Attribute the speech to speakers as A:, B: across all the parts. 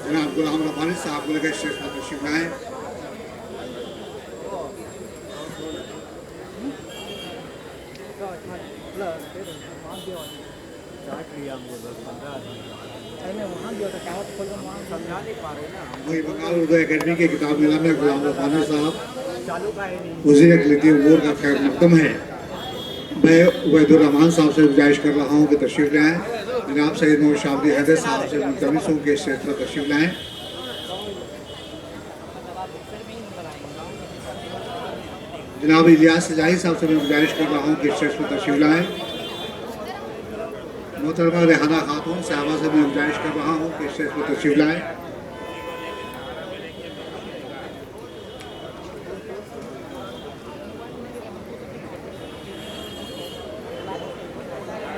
A: जनाब गुलाम रब्बानी साहब को लेकर स्टेज पर तशरीफ लाए। वही बंगाल उर्दू अकेडमी के किताब नीलाम में गुलाम रब्बानी साहब वज़ीर अक़लीती उमूर का खैर मकदम है। मैं उबैदुर रहमान साहब से गुजारिश कर रहा हूँ कि तशरीफ लाएँ। जनाब सैयद मोहम्मद शाबली हैदर साहब से मुल्तमिस हूँ कि स्टेज पर तशरीफ लाएँ। जनाब इलियास सजाही साहब से मैं गुजारिश कर रहा हूँ कि स्टेज पर तशरीफ लाएँ। मोहतरमा रेहाना खातून साहबा से मैं गुजारिश कर रहा हूँ कि स्टेज पर तशरीफ लाएँ।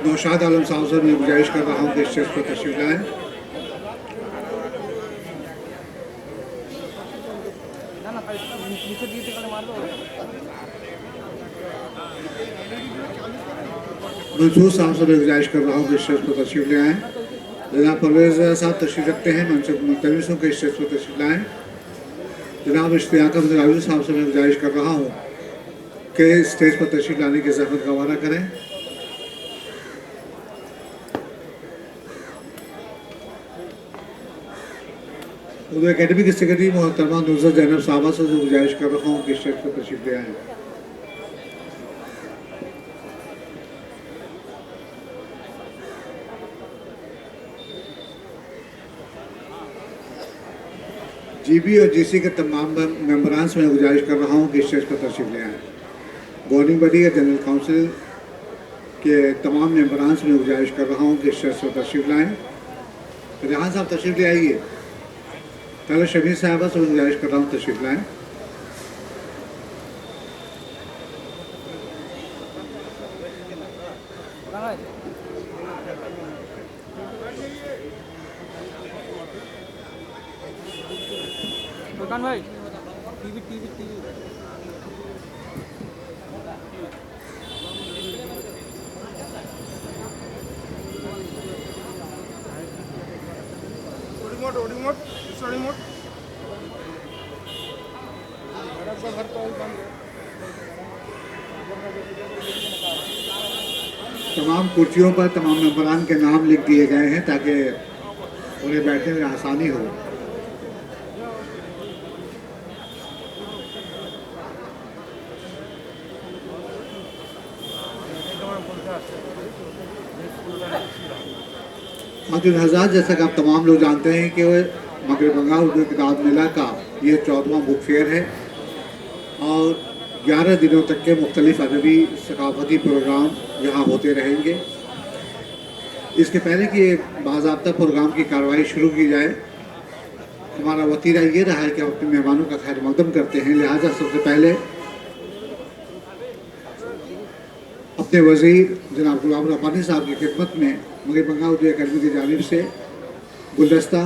A: नौशाद आलम साहब से मैं गुजारिश कर रहा हूँ कि स्टेज पर तशरीफ लाएँ। मंसूर साहब से मैं गुजारिश कर रहा हूँ कि स्टेज पर तशरीफ ले आएँ। जनाब परवेज़ साहब तशरीफ रखते हैं, मैं उनसे मुल्तमिस हूँ कि स्टेज पर तशरीफ लाएँ। जनाब इश्तियाक अहमद रावी साहब से मैं गुजारिश कर रहा हूँ कि स्टेज पर तशरीफ लाने की ज़हमत गवारा करें। उर्दू अकेडमी की सेक्रेटरी मोहतरमा नुसरत जैनब साहबा से गुजारिश कर रहा हूँ कि स्टेज पर तशरीफ ले आएँ। जीबी और जीसी के तमाम मेंबरान से मैं गुजारिश कर रहा हूँ कि स्टेज पर तशरीफ ले आएँ। गवर्निंग बॉडी या जनरल काउंसिल के तमाम मेंबरान से मैं गुजारिश कर रहा हूँ कि स्टेज पर तशरीफ लाएँ। रिहान साहब तशरीफ ले आइए। पहले शमीर साहबा से गुजारिश कर रहा हूँ तशरीफ लाएँ।
B: भाई टीवी टीवी टीवी रिमोट इसका रिमोट
A: तमाम कुर्सियों पर तमाम मेंबरान के नाम लिख दिए गए हैं ताकि उन्हें बैठने में आसानी हो। हज़ार जैसा कि आप तमाम लोग जानते हैं कि मगरब बंगाल उर्दू किताब मेला का ये 14वां बुक फेयर है और 11 दिनों तक के मुख्तलिफ अदबी सकाफती प्रोग्राम यहाँ होते रहेंगे। इसके पहले कि बाज़ाब्ता प्रोग्राम की कार्रवाई शुरू की जाए, हमारा वतीरा ये रहा है कि हम अपने मेहमानों का खैर मकदम करते हैं। लिहाजा सबसे पहले अपने वज़ीर जनाब गुलाम रब्बानी साहब की खिदमत में मगरब बंगाल उर्दू अकेडमी की जानिब से गुलदस्ता,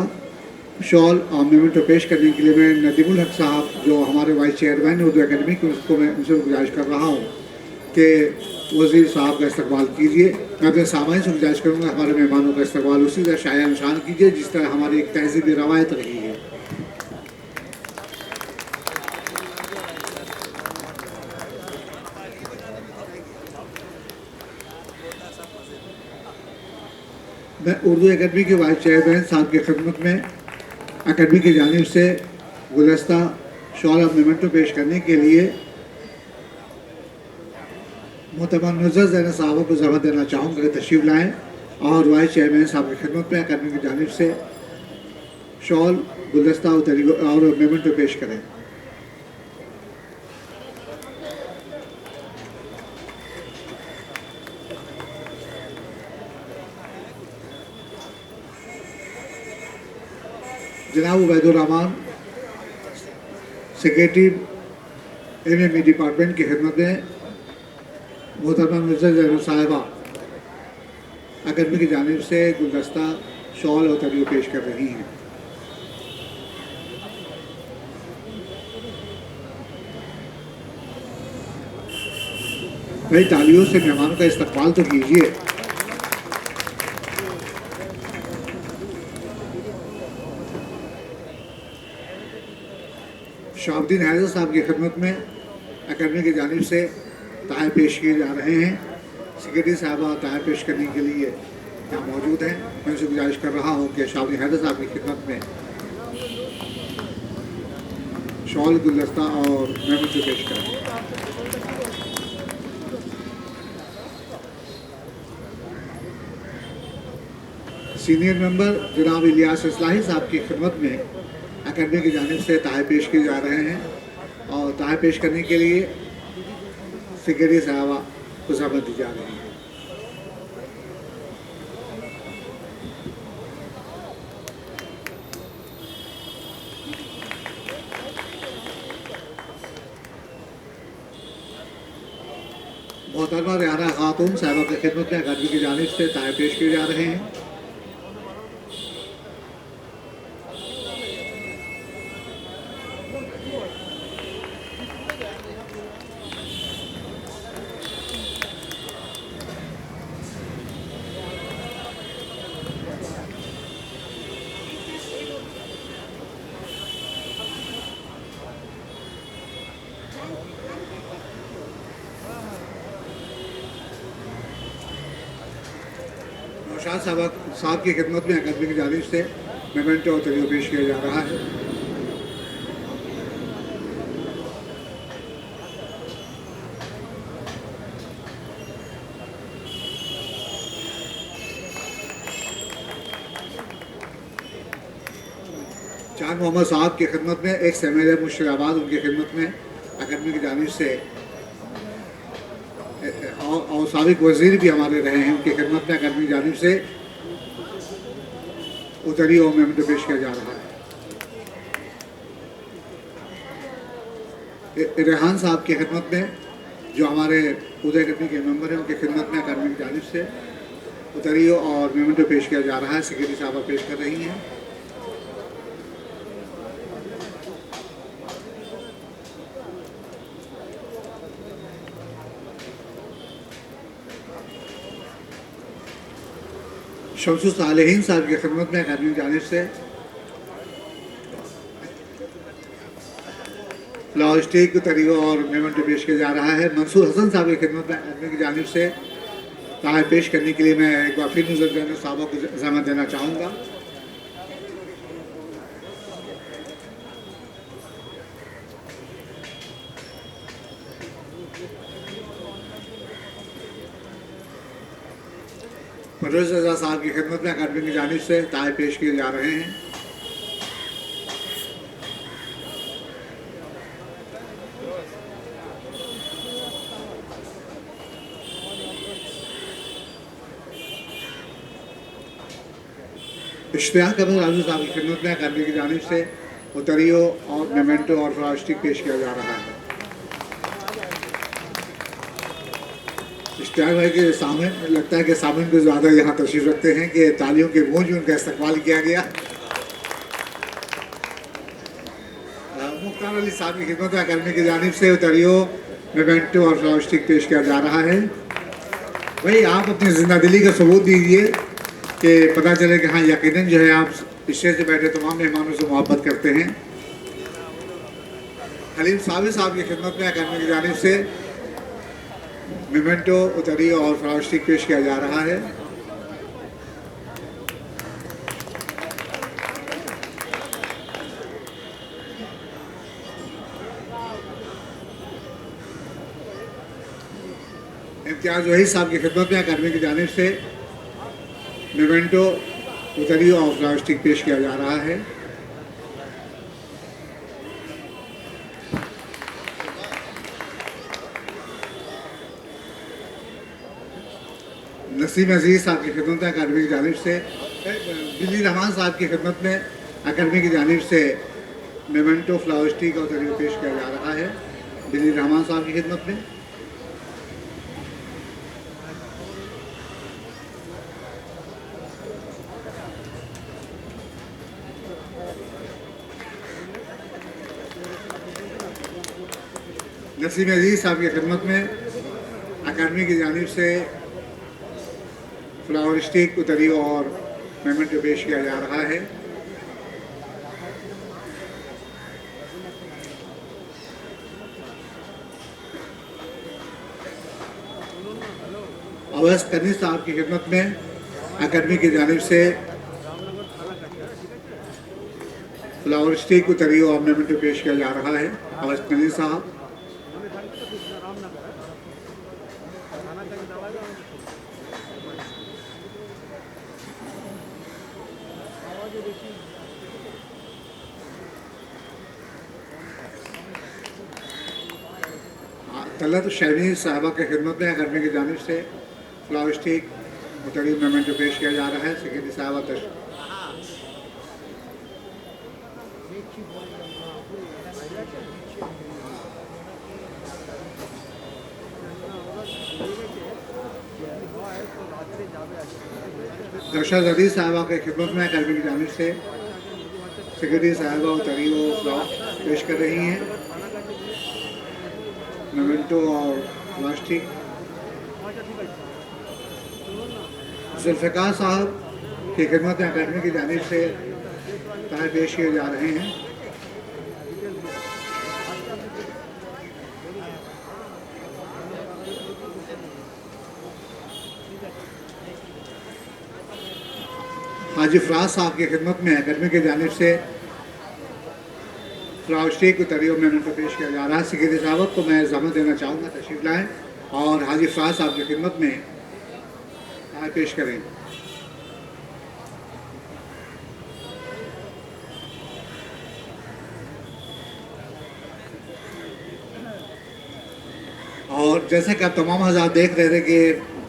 A: शॉल और मेमेंटो पेश करने के लिए मैं नदीमुल हक साहब जो हमारे वाइस चेयरमैन उर्दू अकेडमी के, उसको मैं उनसे गुजारिश कर रहा हूँ कि वज़ीर साहब का इस्तकबाल कीजिए। मैं अपने सामाइन से गुजारिश करूँगा हमारे मेहमानों का इस्तकबाल उसी तरह शाया निशान कीजिए जिस तरह हमारी एक तहज़ीबी रवायत रही है। मैं उर्दू अकेडमी के वाइस चेयरमैन साहब की खिदमत में अकेडमी की जानिब से गुलदस्ता, शॉल और मेमेंटो पेश करने के लिए मोहतरमा नुसरत जैनब साहबा को ज़रूरत देना चाहूँगा कि तशरीफ़ लाएँ और वाइस चेयरमैन साहब की खिदमत में अकेडमी की जानिब से शॉल, गुलदस्ता और मेमेंटो पेश करें। जनाब Ubaidur Rahman secretary MME department की खिदमत में मोहतरमा नुसरत जैनब साहिबा अकेडमी की जानिब से गुलदस्ता, शॉल और तरियो पेश कर रही हैं। भाई तालियों से मेहमानों का इस्तकबाल तो कीजिए। शाहबुद्दीन हैदर साहब की खिदमत में अकेडमी की जानिब से ताहे पेश किए जा रहे हैं। सेक्रेटरी साहबा ताहे पेश करने के लिए यहाँ मौजूद हैं। मैं उनसे गुजारिश कर रहा हूँ कि शाहबुद्दीन हैदर साहब की खिदमत में शॉल, गुलदस्ता और मेमेंटो पेश करें। सीनियर मेंबर जनाब इलियास इस्लाही साहब की खिदमत में अकेडमी की जानिब से ताहे पेश किए जा रहे हैं और ताहे पेश करने के लिए सेक्रेटरी साहबा को ज़रूरत दी जा रही है। मोहतरमा रियाना खातून साहबा की खिदमत में अकेडमी की जानिब से ताहे पेश किए जा रहे हैं। नौशाद साहब की खिदमत में अकेडमी की जानिब से मेमेंटो और तरीक़ा पेश किया जा रहा है। चांद मोहम्मद साहब की खिदमत में एक्स MLA मुर्शिदाबाद, उनकी खिदमत में अकादमी की जानिब से और साबिक वज़ीर भी हमारे रहे हैं, उनकी खिदमत में अकादमी की जानिब से उतरी और मेमेंटो पेश किया जा रहा है। रेहान साहब की खिदमत में, जो हमारे उदय अकादमी के मेंबर हैं, उनकी खिदमत में अकादमी की जानिब से उतरी और मेमेंटो पेश किया जा रहा है। सेक्रेटरी साहबा पेश कर रही हैं। शमसुल सालेहीन साहब की खिदमत में अकादमी की जानिब से फ्लावर स्टिक तरीक़ा और मेमेंटो पेश किया जा रहा है। मंसूर हसन साहब की खिदमत में अकादमी की जानिब से ताहफ़ पेश करने के लिए मैं एक बार फिर नुज़र साहबा को ज़हमत देना चाहूँगा। परवेज़ रज़ा साहब की खिदमत में अकादमी की जानिब से ताहफ़ पेश किए जा रहे हैं। इश्तियाक अहमद राजू साहब की खिदमत में अकादमी की जानिब से उतरियो और मेमेंटो और फ्लावर स्टिक पेश किया जा रहा है। इश्तियाक भाई के सामने लगता है कि सामने को ज़्यादा यहाँ तशरीफ़ रखते हैं कि तालियों के गूंज में उनका इस्तकबाल किया गया। मुख्तार अली साहब की खिदमत में अकादमी की जानिब से उतरियो मेमेंटो और फ्लावर स्टिक पेश किया जा रहा है। भाई आप अपनी जिंदा दिली का सबूत दीजिए कि पता चले कि हाँ यकीनन जो है आप स्टेज से बैठे तमाम मेहमानों से मोहब्बत करते हैं। हलीम साबिर साहब की खिदमत में अकादमी की जानिब से मेमेंटो उतरी और फ्लावर स्टिक पेश किया जा रहा है। इम्तियाज़ वहीद साहब की खिदमत में अकादमी की जानिब से मेमेंटो उतरी और फ्लावर स्टिक पेश किया जा रहा है। नसीम अजीज़ साहब की खिदमत में अकादमी की जानिब से बिल्ली रहमान साहब की खिदमत में अकादमी की जानिब से मेमेंटो फ्लावर स्टिक और तरीक़ा पेश किया जा रहा है। बिल्ली रहमान साहब की खिदमत में नसीम अजीज़ साहब की खिदमत में अकादमी की जानिब से फ्लावर स्टिक उतरी और मेमेंटो पेश किया जा रहा है। अवैस कनीज़ साहब की खिदमत में अकादमी की जानिब से फ्लावर स्टिक उतरी और मेमेंटो पेश किया जा रहा है। अवैस कनीज़ साहब तलत शहनी साहबा की खिदमत में अकादमी की जानिब से फ्लावर स्टिक उतरी मेमेंटो पेश किया जा रहा है। सेक्रेटरी साहबा दर्शद अजीज़ साहबा की खिदमत में अकादमी की जानिब से सेक्रेटरी साहबा उतरी वो फ्लावर पेश कर रही हैं। मेमेंटो और प्लास्टिक जुल्फ़िकार साहब की खिदमत में अकादमी की जानिब से ताहफ़ पेश किए जा रहे हैं। हाजी फराज साहब की खिदमत में अकेडमी की जानिब से फ्लावर स्टे को तरीक़ों में उनको पेश किया जा रहा है। सेक्रेटरी साहब को मैं जहमत देना चाहूँगा तशरीफ़ लाएँ और हाजी फराज साहब की खिदमत में पेश करें। और जैसे कि आप तमाम हज़रात देख रहे थे कि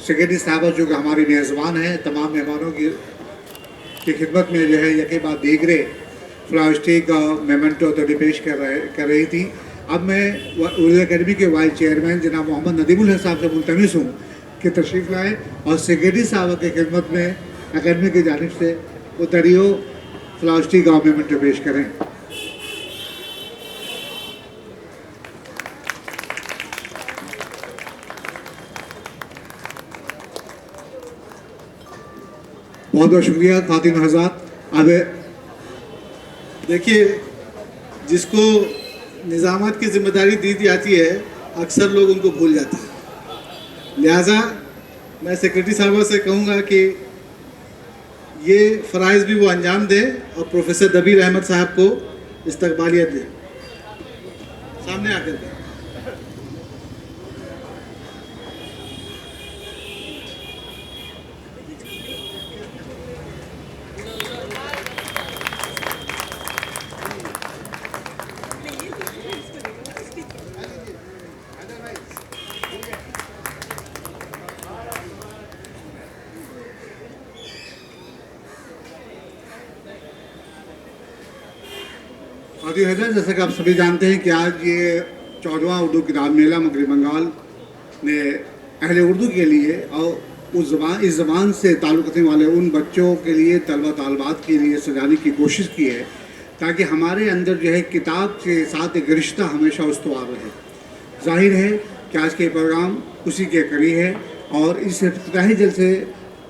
A: सेक्रेटरी साहब जो कि हमारी मेज़बान हैं, तमाम मेहमानों की खिदमत में जो है यकी बात दीगरे फ्लावर स्टे का मेमेंटो तो पेश कर रही थी। अब मैं उर्दू अकेडमी के वाइस चेयरमैन जनाब मोहम्मद नदीमुल हक साहब से मुल्तमिस हूँ कि तशरीफ़ लाएँ और सेक्रेटरी साहब की खिदमत में अकेडमी की जानिब से वो तरीक़ों फ्लावर स्टे का मेमेंटो पेश करें। बहुत बहुत शुक्रिया खातिन हज़रात। अब
C: देखिए, जिसको निज़ामत की जिम्मेदारी दी जाती है अक्सर लोग उनको भूल जाते हैं। लिहाजा मैं सेक्रेटरी साहबा से कहूँगा कि ये फ़राइज़ भी वो अंजाम दें और प्रोफेसर दबीर अहमद साहब को इस्तकबालियत दें। सामने आकर दें।
A: खातिन हज़रात, जैसे कि आप सभी जानते हैं कि आज ये 14वां उर्दू किताब मेला मगरबी बंगाल ने अहले उर्दू के लिए और इस ज़बान से ताल्लुक़ रखने वाले उन बच्चों के लिए तलबा तालबात के लिए सजाने की कोशिश की है ताकि हमारे अंदर जो है किताब के साथ एक रिश्ता हमेशा उस्तवार रहे। जाहिर है कि आज के प्रोग्राम उसी के कड़ी है और इस इफ्तिताही जलसे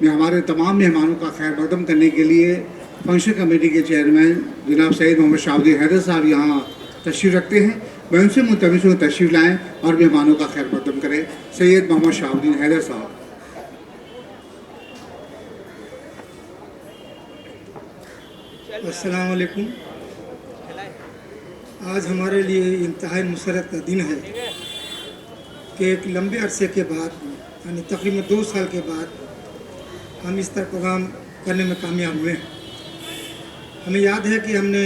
A: में हमारे तमाम मेहमानों का खैर मकदम करने के लिए फंक्शन कमेटी के चेयरमैन जनाब सैयद मोहम्मद शाहबुद्दीन हैदर साहब यहाँ तशरीफ़ रखते हैं। मैं उनसे मुल्तमिस हूँ तशरीफ़ लाएँ और मेहमानों का खैर मकदम करें। सैयद मोहम्मद शाहबुद्दीन हैदर साहब।
B: अस्सलाम वालेकुम। आज हमारे लिए इंतहाई मुसरत का दिन है कि एक लंबे अरसे के बाद यानी तकरीबन 2 साल के बाद हम इस तरह प्रोग्राम करने में कामयाब हुए हैं। हमें याद है कि हमने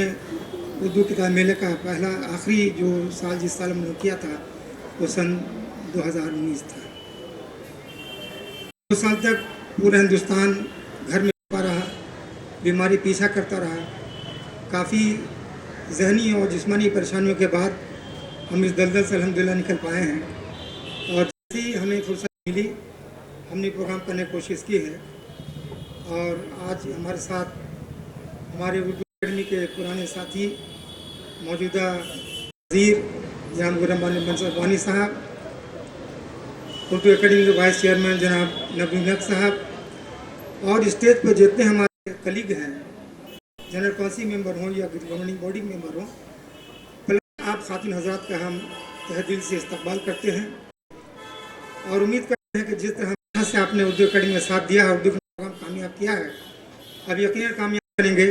B: उर्दू किताब मेले का पहला आखिरी जो साल जिस साल हमने किया था वो सन 2019 था। 2 साल तक पूरा हिंदुस्तान घर में रहा, बीमारी पीछा करता रहा। काफ़ी जहनी और जिस्मानी परेशानियों के बाद हम इस दलदल से अल्हम्दुलिल्लाह निकल पाए हैं और जैसे ही हमें फुर्सत मिली हमने प्रोग्राम करने की कोशिश की है। और आज हमारे साथ हमारे उर्दू अकेडमी के पुराने साथी मौजूदा वज़ीर जनाब गुलाम मंसूर वानी साहब, उर्दू अकेडमी के वाइस चेयरमैन जनाब नबी हक साहब और स्टेज पर जितने हमारे कलीग हैं, जनरल काउंसिल मेंबर हों या गवर्निंग बॉडी मेंबर हों, आप खातिन हज़रात का हम तहे दिल से इस्तकबाल करते हैं और उम्मीद करते हैं कि जिस तरह से आपने उर्दू अकेडमी में साथ दिया है, उर्दू का प्रोग्राम कामयाब किया है, अब यकीनन कामयाब करेंगे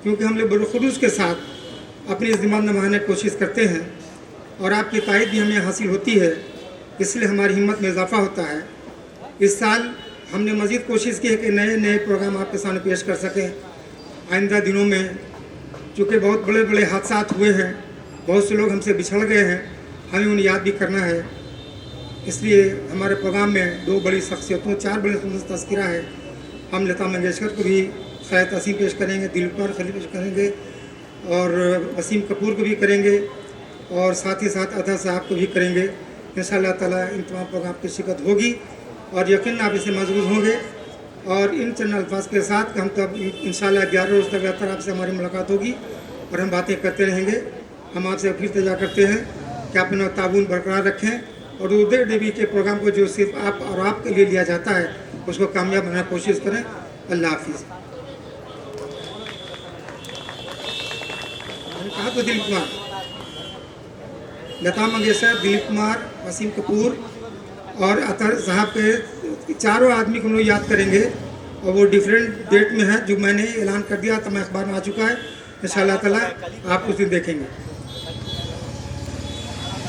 B: क्योंकि हम लोग बड़खुलूस के साथ अपनी इस दिमाग निभाने की कोशिश करते हैं और आपकी तायद भी हमें हासिल होती है, इसलिए हमारी हिम्मत में इजाफा होता है। इस साल हमने मज़ीद कोशिश की है कि नए नए प्रोग्राम आपके सामने पेश कर सकें। आइंदा दिनों में चूँकि बहुत बड़े बड़े हादसा हुए हैं, बहुत से लोग हमसे बिछड़ गए हैं, हमें उन्हें याद भी करना है। इसलिए हमारे प्रोग्राम में 2 बड़ी शख्सियतों 4 बड़े तस्करा है। हम लता मंगेशकर को भी खैर तसीम पेश करेंगे, दिलीप कुमार खली पेश करेंगे और वसीम कपूर को भी करेंगे और साथ ही साथ अदा साहब को भी करेंगे। इंशाअल्लाह ताला इन तमाम प्रोग्राम की शिरकत होगी और यकीन आप इसे मजबूत होंगे। और इन चंद अल्फाज के साथ हम तब इंशाअल्लाह 11 रोज़ तक बेहतर आपसे हमारी मुलाकात होगी और हम बातें करते रहेंगे। हम आपसे फिर तजा करते हैं कि अपना ताउन बरकरार रखें और उर्दू अकेडमी के प्रोग्राम को जो सिर्फ आप और आपके लिए लिया जाता है उसको कामयाब बनाने की कोशिश करें। अल्लाह हाफिज़। कहा तो दिलीप कुमार, लता मंगेशकर, दिलीप कुमार, वसीम कपूर और अतर साहब के 4 आदमी को हम लोग याद करेंगे और वो डिफरेंट डेट में है, जो मैंने ऐलान कर दिया तमाम अखबार में आ चुका है। इंशाअल्लाह ताला आप उस दिन देखेंगे।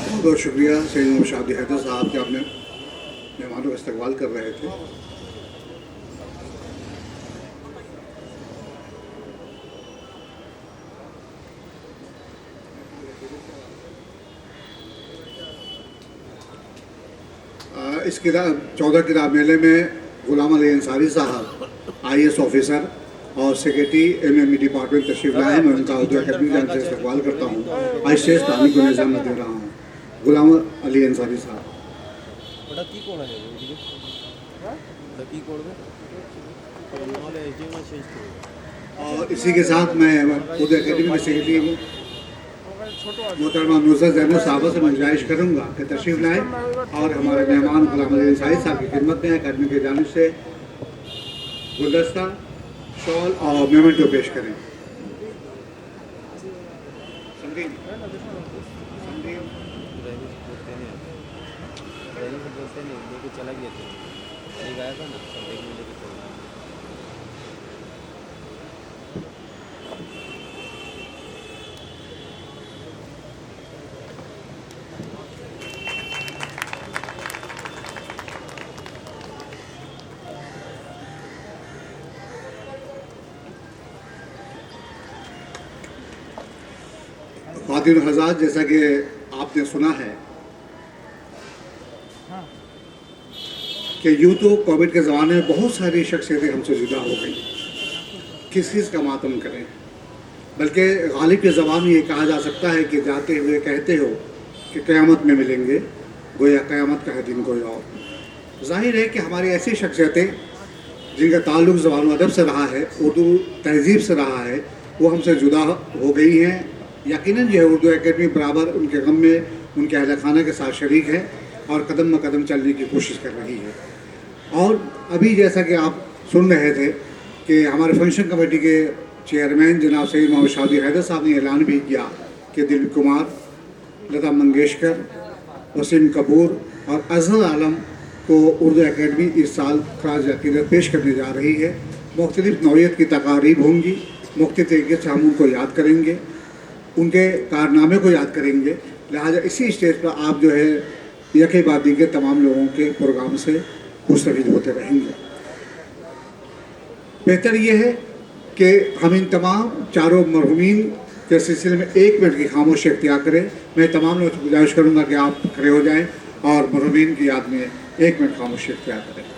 A: बहुत बहुत शुक्रिया सैयद मोहम्मद शादी हैदर साहब के, अपने मेहमानों का इस्तकबाल कर रहे थे। इस किताब 14 किताब मेले में गुलाम अली अंसारी साहब IAS ऑफिसर और सेक्रेटरी MME डिपार्टमेंट तशरीफ लाए। मैं उनका उर्दू अकेडमी की जानब से इस्तकबाल करता हूँ। आज स्टेज पर आने को निज़ाम दे रहा हूँ गुलाम अली अंसारी साहब। और इसी के साथ मैं उर्दू अकेडमी के सेक्रेटरी मोहतरमा नुसरत ज़ैनब साहबा से मैं गुजारिश करूँगा कि तशरीफ़ लाएँ और हमारे मेहमान गुलाम अली अंसारी साहब की खिदमत में अकेडमी की जानिब से गुलदस्ता, शॉल और मेमेंटो पेश करें।
D: चला गया था, नहीं गया था ना, देखने लेके चला।
A: ख़वातीन और हज़रात, जैसा कि आपने सुना है कि यूँ तो कोविड के ज़माने में बहुत सारी शख्सियतें हमसे जुदा हो गई, किस किस का मातम करें। बल्कि गालिब के ज़बान में ये कहा जा सकता है कि जाते हुए कहते हो कि क़यामत में मिलेंगे, गोया क़यामत का है दिन कोई और। ज़ाहिर है कि हमारी ऐसी शख्सियतें जिनका ताल्लुक़ ज़बान व अदब से रहा है, उर्दू तहज़ीब से रहा है, वो हमसे जुदा हो गई हैं। यकीनन जो है उर्दू अकेडमी बराबर उनके गम में उनके अहल खाना के साथ शरीक है और कदम ब कदम चलने की कोशिश कर रही है। और अभी जैसा कि आप सुन रहे थे कि हमारे फंक्शन कमेटी के चेयरमैन जनाब सैयद मोहम्मद शादी हैदर साहब ने ऐलान भी किया कि दिलीप कुमार, लता मंगेशकर, वसीम कपूर और अजहर आलम को उर्दू अकेडमी इस साल खराज अक़ीदत पेश करने जा रही है। मुख्तलिफ़ नौइयत की तकारीब होंगी, मुख्तलिफ़ तरीके से हम उनको याद करेंगे, उनके कारनामे को याद करेंगे। लिहाजा इसी स्टेज पर आप जो है यके बाद के तमाम लोगों के प्रोग्राम से मुस्तफ़ीद होते रहेंगे। बेहतर ये है कि हम इन तमाम चारों मरहूमीन के सिलसिले में 1 मिनट की खामोशी इख्तियार करें। मैं तमाम लोगों से गुजारिश करूँगा कि आप खड़े हो जाएं और मरहूमीन की याद में 1 मिनट खामोशी इख्तियार करें।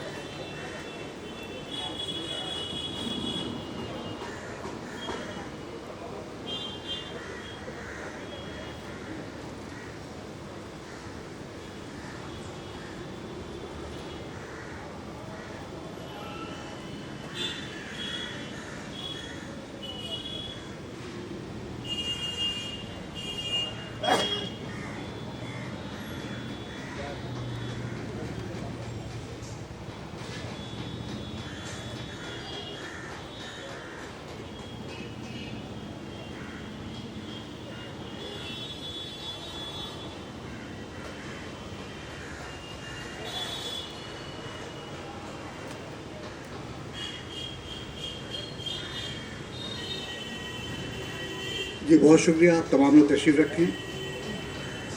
A: जी बहुत शुक्रिया, आप तमाम लोग तशरीफ़ रखें।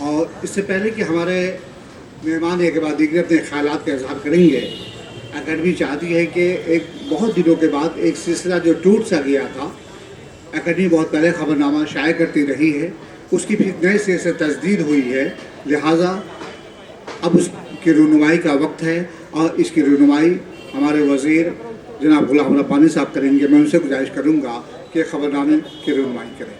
A: और इससे पहले कि हमारे मेहमान एक बाद दीगर अपने ख्यालात का इजहार करेंगे, अकेडमी चाहती है कि एक बहुत दिनों के बाद एक सिलसिला जो टूट सा गया था, अकेडमी बहुत पहले ख़बरनामा शाये करती रही है, उसकी फिर नए सिरे से तजदीद हुई है। लिहाजा अब उसकी रहनुमाई का वक्त है और इसकी रहनुमाई हमारे वज़ीर जनाब गुलाम रब्बानी साहब करेंगे। मैं उनसे गुजारिश करूँगा कि ख़बरनामे की रहनुमाई करें।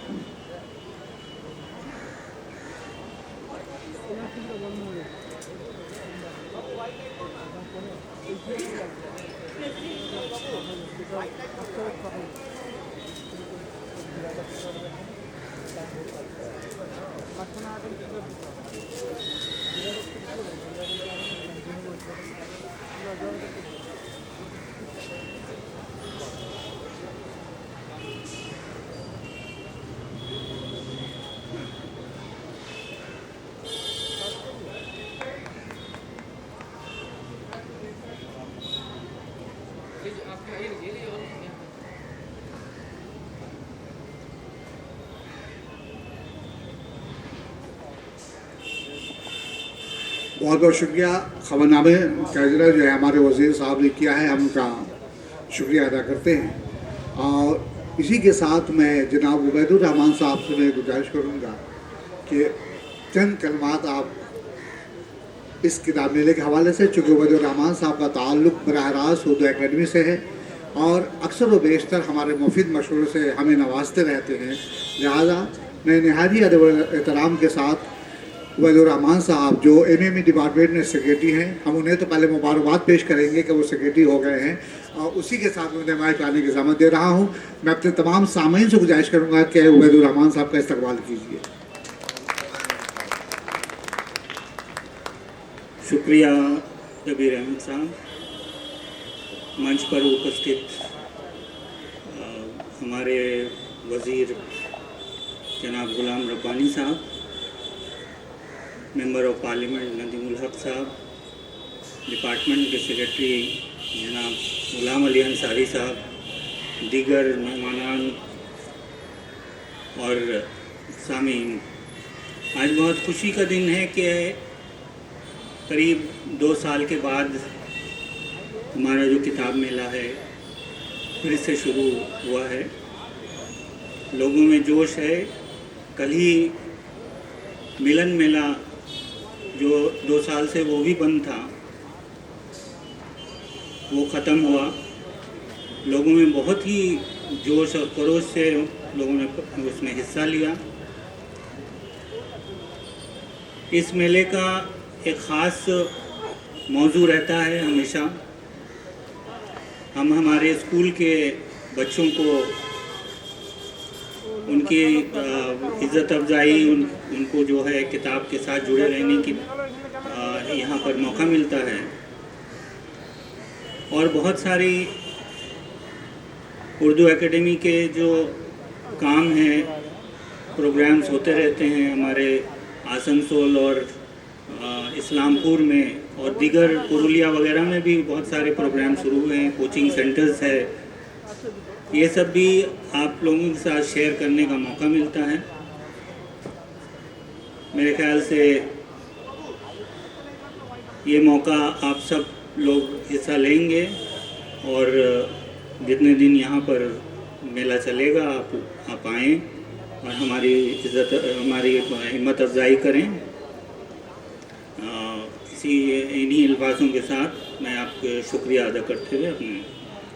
A: बहुत बहुत शुक्रिया। खबरनामे का इजरा जो है हमारे वज़ीर साहब ने किया है, हम उनका शुक्रिया अदा करते हैं। और इसी के साथ मैं जनाब उबैदुर रहमान साहब से मैं गुजारिश करूँगा कि चंद कलमात आप इस किताब मेले के हवाले से, चूँकि उबैदुर रहमान साहब का ताल्लुक़ बराह रास्त उर्दू एकेडमी से है और अक्सर व बेशतर हमारे मुफीद मशवरों से हमें नवाजते रहते हैं, लिहाजा मैं नहायत अदब व एहतराम के साथ उबैदुर रहमान साहब जो एमएमई डिपार्टमेंट में सेक्रेटरी हैं, हम उन्हें तो पहले मुबारकबाद पेश करेंगे कि वो सेक्रेटरी हो गए हैं, और उसी के साथ उन्हें माइक लाने की ज़हमत दे रहा हूँ। मैं अपने तमाम सामीन से गुजारिश करूँगा कि उबैदुर रहमान साहब का इस्तकबाल कीजिए।
E: शुक्रिया कबीर अहमद साहब। मंच पर उपस्थित हमारे वज़ीर जनाब गुलाम रब्बानी साहब, मेंबर ऑफ पार्लियामेंट नदीमुल हक साहब, डिपार्टमेंट के सेक्रेटरी जनाब गुलाम अली अंसारी साहब, दीगर मेहमानान और सामीन, आज बहुत खुशी का दिन है कि करीब 2 साल के बाद हमारा जो किताब मेला है फिर से शुरू हुआ है। लोगों में जोश है। कल ही मिलन मेला जो 2 साल से वो भी बंद था, वो ख़त्म हुआ। लोगों में बहुत ही जोश और खरोश से लोगों ने उसमें हिस्सा लिया। इस मेले का एक ख़ास मौजू रहता है हमेशा। हम हमारे स्कूल के बच्चों को उनकी इज़्ज़त अफजाई, उनको जो है किताब के साथ जुड़े रहने की यहाँ पर मौका मिलता है। और बहुत सारी उर्दू एकेडमी के जो काम हैं, प्रोग्राम्स होते रहते हैं हमारे आसनसोल और इस्लामपुर में, और दीगर पुरुलिया वगैरह में भी बहुत सारे प्रोग्राम शुरू हुए हैं, कोचिंग सेंटर्स है। ये सब भी आप लोगों के साथ शेयर करने का मौका मिलता है। मेरे ख्याल से ये मौका आप सब लोग हिस्सा लेंगे और जितने दिन यहाँ पर मेला चलेगा आप आएँ और हमारी हमारी हिम्मत अफजाई करें। इन्हीं अल्फाजों के साथ मैं आपको शुक्रिया अदा करते हुए अपने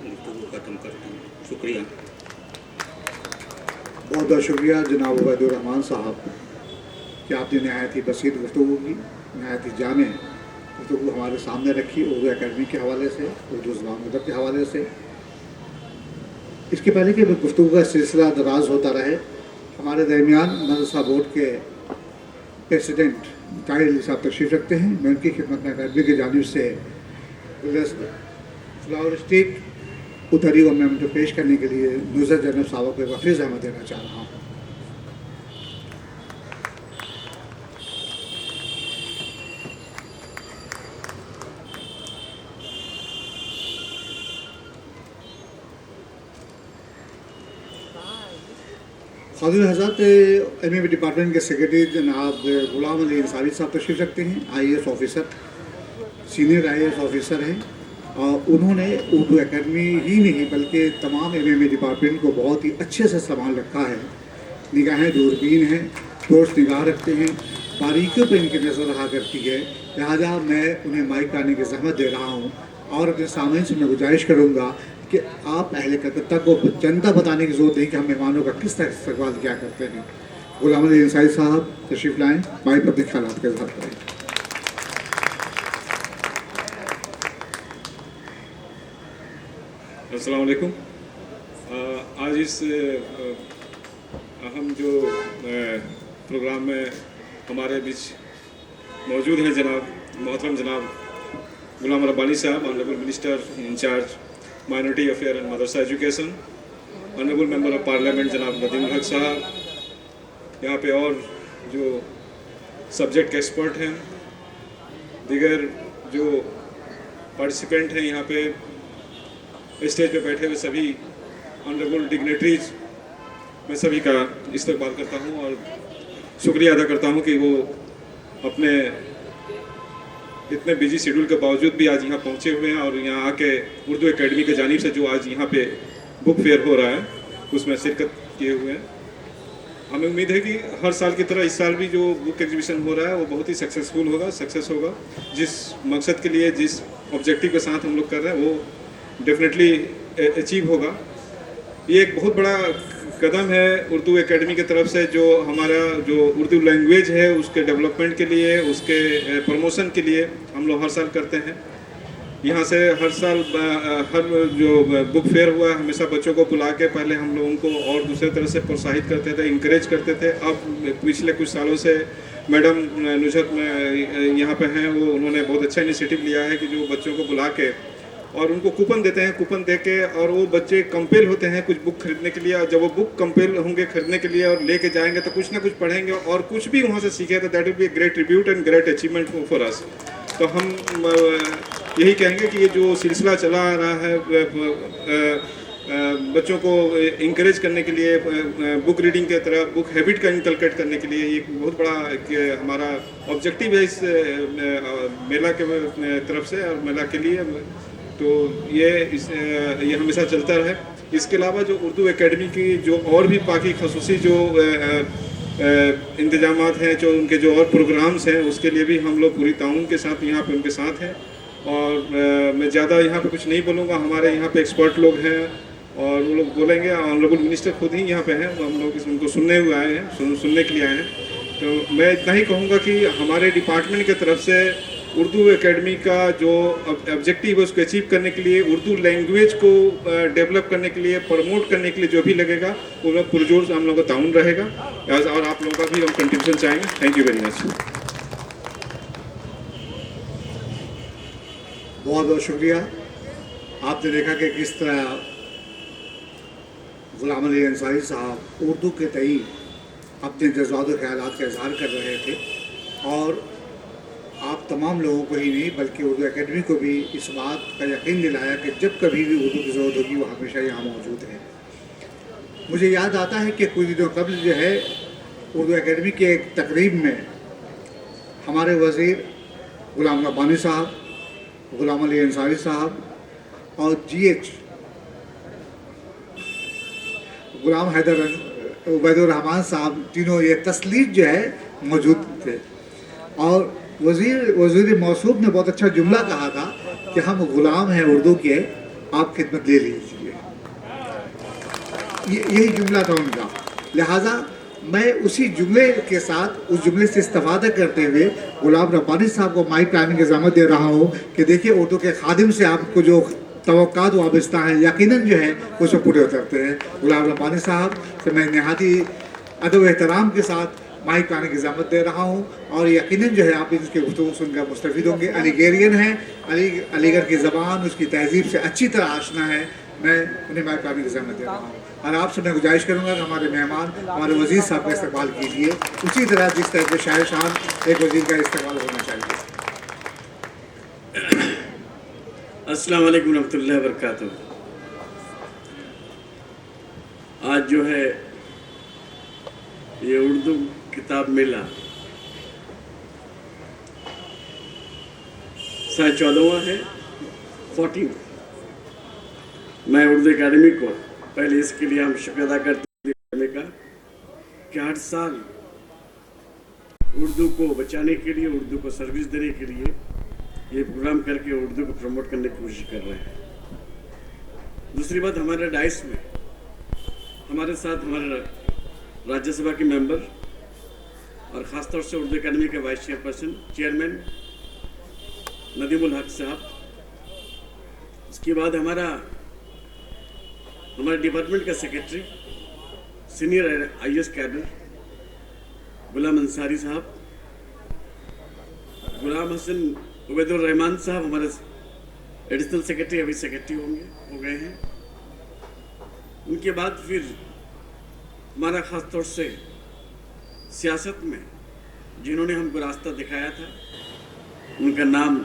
E: गुफ्तगू ख़त्म करता हूँ। शुक्रिया।
A: बहुत बहुत शुक्रिया जनाब उबैदुर रहमान साहब कि आपने नहायत ही बसीत गुफ्तगू की, नहायत ही जामे गुफ्तगू हमारे सामने रखी उर्दू एकेडमी के हवाले से, उर्दू ज़बान अदब के हवाले से। इसके पहले कि गुफ्तगू का सिलसिला दराज होता रहे, हमारे दरमियान मदरसा बोर्ड के प्रेसिडेंट ताहिर अली साहब तशरीफ़ रखते हैं। मैं उनकी खिदमत में अकेडमी की जानिब से फ्लावर स्ट्रीट उतरी और मैं उनको पेश करने के लिए नुज़रत जैनब साहब को वफ़ीज़ अहमद देना चाह रहा हूँ। ख़ादिर हज़रत एमएमई डिपार्टमेंट के सेक्रेटरी जनाब गुलाम अली अंसारी साहब तशरीफ़ रखते हैं, IAS officer, senior IAS officer हैं, और उन्होंने उर्दू एकेडमी ही नहीं बल्कि तमाम एमएमई डिपार्टमेंट को बहुत ही अच्छे से संभाल रखा है। निगाहें दूरबीन हैं, दोस्त निगाह रखते हैं, बारीकियों पर इनकी नज़र रहा करती है। लिहाजा मैं उन्हें माइक लाने की ज़हमत दे रहा हूँ और अपने सामने से मैं गुजारिश करूँगा कि आप अहले कलकत्ता को जनता बताने की ज़रूरत नहीं कि हम मेहमानों का किस तरह इस्तकबाल क्या करते हैं। गुलाम अली अंसारी साहब तशरीफ़ लाएँ, माइक पर अपने ख्यालात का इज़हार करें।
F: अस्सलाम वालेकुम। आज इस अहम जो प्रोग्राम में हमारे बीच मौजूद हैं मोहतरम जनाब गुलाम रब्बानी साहब, honourable minister in charge minority affair and madrasa education, honourable member of parliament जनाब नदीमुल हक साहब, यहाँ पे और जो सब्जेक्ट के एक्सपर्ट हैं, दीगर जो पार्टिसिपेंट हैं यहाँ पे, स्टेज पे बैठे हुए सभी ऑनरेबल डिग्नेटरीज, मैं सभी का इस्तकबाल करता हूँ और शुक्रिया अदा करता हूँ कि वो अपने इतने बिजी शेड्यूल के बावजूद भी आज यहाँ पहुँचे हुए हैं और यहाँ आके उर्दू एकेडमी के जानिब से जो आज यहाँ पे बुक फेयर हो रहा है उसमें शिरकत किए हुए हैं। हमें उम्मीद है कि हर साल की तरह इस साल भी जो बुक एग्जीबिशन हो रहा है वो बहुत ही सक्सेसफुल होगा, सक्सेस होगा। जिस मकसद के लिए, जिस ऑब्जेक्टिव के साथ हम लोग कर रहे हैं वो डेफिनेटली अचीव होगा। ये एक बहुत बड़ा कदम है उर्दू एकेडमी की तरफ से, जो हमारा जो उर्दू लैंग्वेज है उसके डेवलपमेंट के लिए, उसके प्रमोशन के लिए हम लोग हर साल करते हैं। यहाँ से हर साल हर जो बुक फेयर हुआ है हमेशा बच्चों को बुला के पहले हम लोग उनको और दूसरे तरह से प्रोत्साहित करते थे, इंकरेज करते थे। अब पिछले कुछ सालों से मैडम नुजहत में यहाँ पे हैं, वो उन्होंने बहुत अच्छा इनिशिएटिव लिया है कि जो बच्चों को बुला के और उनको कूपन देते हैं, कूपन दे के और वो बच्चे कंपेल होते हैं कुछ बुक खरीदने के लिए। और जब वो बुक कंपेल होंगे खरीदने के लिए और लेके जाएंगे तो कुछ ना कुछ पढ़ेंगे और कुछ भी वहाँ से सीखे, तो that will be a great tribute and great achievement for us. तो हम यही कहेंगे कि ये जो सिलसिला चला आ रहा है बच्चों को इंकरेज करने के लिए, बुक रीडिंग की तरफ, बुक हैबिट का इंकलकेट करने के लिए, ये बहुत बड़ा हमारा ऑब्जेक्टिव है इस मेला के तरफ से और मेला के लिए। तो ये हमेशा चलता रहे। इसके अलावा जो उर्दू एकेडमी की जो और भी बाकी खसूसी जो इंतजामात हैं, जो उनके जो और प्रोग्राम्स हैं, उसके लिए भी हम लोग पूरी ताउन के साथ यहाँ पे उनके साथ हैं। और मैं ज़्यादा यहाँ पे कुछ नहीं बोलूँगा, हमारे यहाँ पे एक्सपर्ट लोग हैं और वो लोग बोलेंगे। ऑनरेबल मिनिस्टर खुद ही यहाँ पे हैं, हम लोग उनको सुनने हुए आए हैं, सुनने के लिए आए हैं। तो मैं इतना ही कहूँगा कि हमारे डिपार्टमेंट की तरफ से उर्दू एकेडमी का जो ऑब्जेक्टिव है उसको अचीव करने के लिए, उर्दू लैंग्वेज को डेवलप करने के लिए, प्रमोट करने के लिए जो भी लगेगा वो लोग पुरजोर हम लोगों का ताउन रहेगा और आप लोगों का भी हम कंट्रीब्यूशन चाहेंगे। Thank you very much.
A: बहुत बहुत शुक्रिया। आपने देखा कि किस तरह गुलाम अली अंसारी साहब उर्दू के तई अपने जज्बात और ख्यालात का इजहार कर रहे थे और आप तमाम लोगों को ही नहीं बल्कि उर्दू एकेडमी को भी इस बात का यकीन दिलाया कि जब कभी भी उर्दू की ज़रूरत होगी वो हमेशा यहाँ मौजूद है। मुझे याद आता है कि कुछ दिनों कबल जो है उर्दू एकेडमी के एक तकरीब में हमारे वज़ीर गुलाम रब्बानी साहब, गुलाम अली अंसारी साहब और GH गुलाम हैदर उबैदुर रहमान साहब, तीनों ये तस्लीम जो है मौजूद थे। और वज़ीर मौसूफ ने बहुत अच्छा जुमला कहा था कि हम गुलाम हैं उर्दू के, आप खिदमत ले लीजिए। यही जुमला था उनका। लिहाजा मैं उसी जुमले के साथ, उस जुमले से इस्तेफादा करते हुए गुलाम रब्बानी साहब को माइक प्लानिंग की ज़ामत दे रहा हूँ कि देखिए उर्दू के खादिम से आपको जो तवक्कात वाबस्ता हैं यकीनन जो है उसको पूरे उतरते हैं। गुलाम रब्बानी साहब से मैं नहायती अदब एहतराम के साथ माइक प्लानिंग की ज़ामत दे रहा हूँ और यकीनन जो है आप इसके गुफ्तगू सुनकर मुस्तफ़ीद होंगे। अलीगेरियन है, अलीगढ़ की ज़बान, उसकी तहज़ीब से अच्छी तरह आशना है। मैं उन्हें माइक प्लानिंग की ज़ामत दे रहा हूँ और आपसे मैं गुजारिश करूँगा कि हमारे मेहमान हमारे वज़ीर साहब का इस्तकबाल कीजिए उसी तरह जिस तरह के शायर शान एक वज़ीर का इस्तकबाल होना चाहिए।
G: अस्सलाम वालेकुम रहमतुल्लाहि व बरकातहू। आज जो है ये उर्दू किताब मेला 14वां है, 14। मैं उर्दू एकेडमी को पहले इसके लिए हम शुक्र अदा करते हैं का कि हर साल उर्दू को बचाने के लिए, उर्दू को सर्विस देने के लिए ये प्रोग्राम करके उर्दू को प्रमोट करने की कोशिश कर रहे हैं। दूसरी बात, हमारे डाइस में हमारे साथ हमारे राज्यसभा के मेंबर और ख़ासतौर से उर्दू एकेडमी के वाइस चेयरपर्सन चेयरमैन नदीमुल हक साहब, उसके बाद हमारे डिपार्टमेंट का सेक्रेटरी सीनियर IAS कैडर गुलाम अंसारी साहब, गुलाम हसन उबैदुर रहमान साहब हमारे एडिशनल सेक्रेटरी, अभी सेक्रेटरी हो गए हैं। उनके बाद फिर हमारा ख़ास तौर से सियासत में जिन्होंने हमको रास्ता दिखाया था, उनका नाम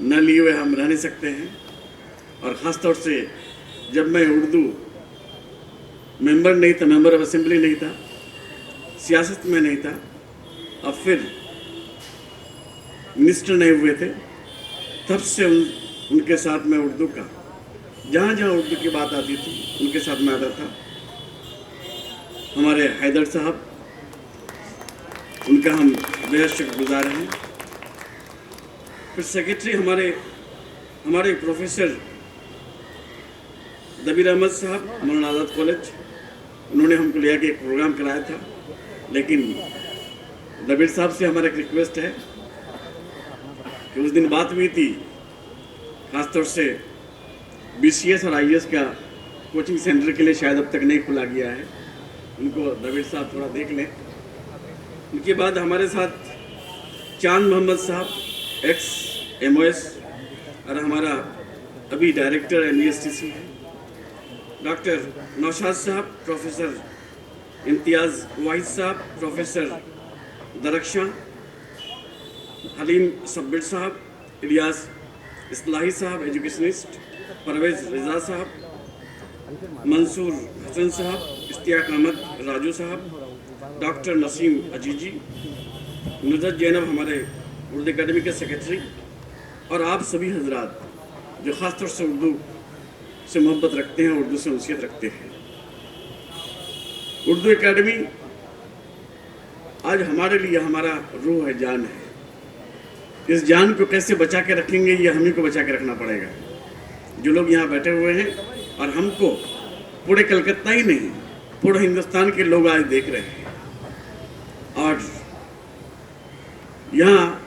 G: न लिए हुए हम रह नहीं सकते हैं। और ख़ास तौर से जब मैं उर्दू मेंबर नहीं था, मेंबर ऑफ असेंबली नहीं था, सियासत में नहीं था, अब फिर मिनिस्टर नहीं हुए थे, तब से उनके साथ मैं उर्दू का जहाँ जहाँ उर्दू की बात आती थी उनके साथ में आता था। हमारे हैदर साहब, उनका हम बेहद शुक्रगुजार हैं। फिर सेक्रेटरी हमारे प्रोफेसर दबीर अहमद साहब, मौलाना आज़ाद कॉलेज, उन्होंने हमको लिया कि एक प्रोग्राम कराया था, लेकिन दबीर साहब से हमारा एक रिक्वेस्ट है कि उस दिन बात हुई थी, खासतौर से BCS और IAS का कोचिंग सेंटर के लिए शायद अब तक नहीं खुला गया है, उनको दबीर साहब थोड़ा देख लें। उनके बाद हमारे साथ चांद मोहम्मद साहब, एक्स MOS, और हमारा अभी डायरेक्टर NESTC है, डॉक्टर नौशाद साहब, प्रोफेसर इम्तियाज़ वाहिद साहब, प्रोफेसर दरख्शां, हलीम सब्बिर साहब, इलियास इस्लाही साहब एजुकेशनिस्ट, परवेज़ रिज़ा साहब, मंसूर हसन साहब, इश्तियाक अहमद राजू साहब, डॉक्टर नसीम अजीजी, नुजरत जैनब हमारे उर्दू अकेडमी के सेक्रेटरी, और आप सभी हजरात जो ख़ास तौर से उर्दू से मोहब्बत रखते हैं, उर्दू से उनसियत रखते हैं। उर्दू अकेडमी आज हमारे लिए हमारा रूह है, जान है। इस जान को कैसे बचा के रखेंगे, ये हम ही को बचा के रखना पड़ेगा। जो लोग यहाँ बैठे हुए हैं, और हमको पूरे कलकत्ता ही नहीं, पूरे हिंदुस्तान के लोग आज देख रहे हैं, और यहाँ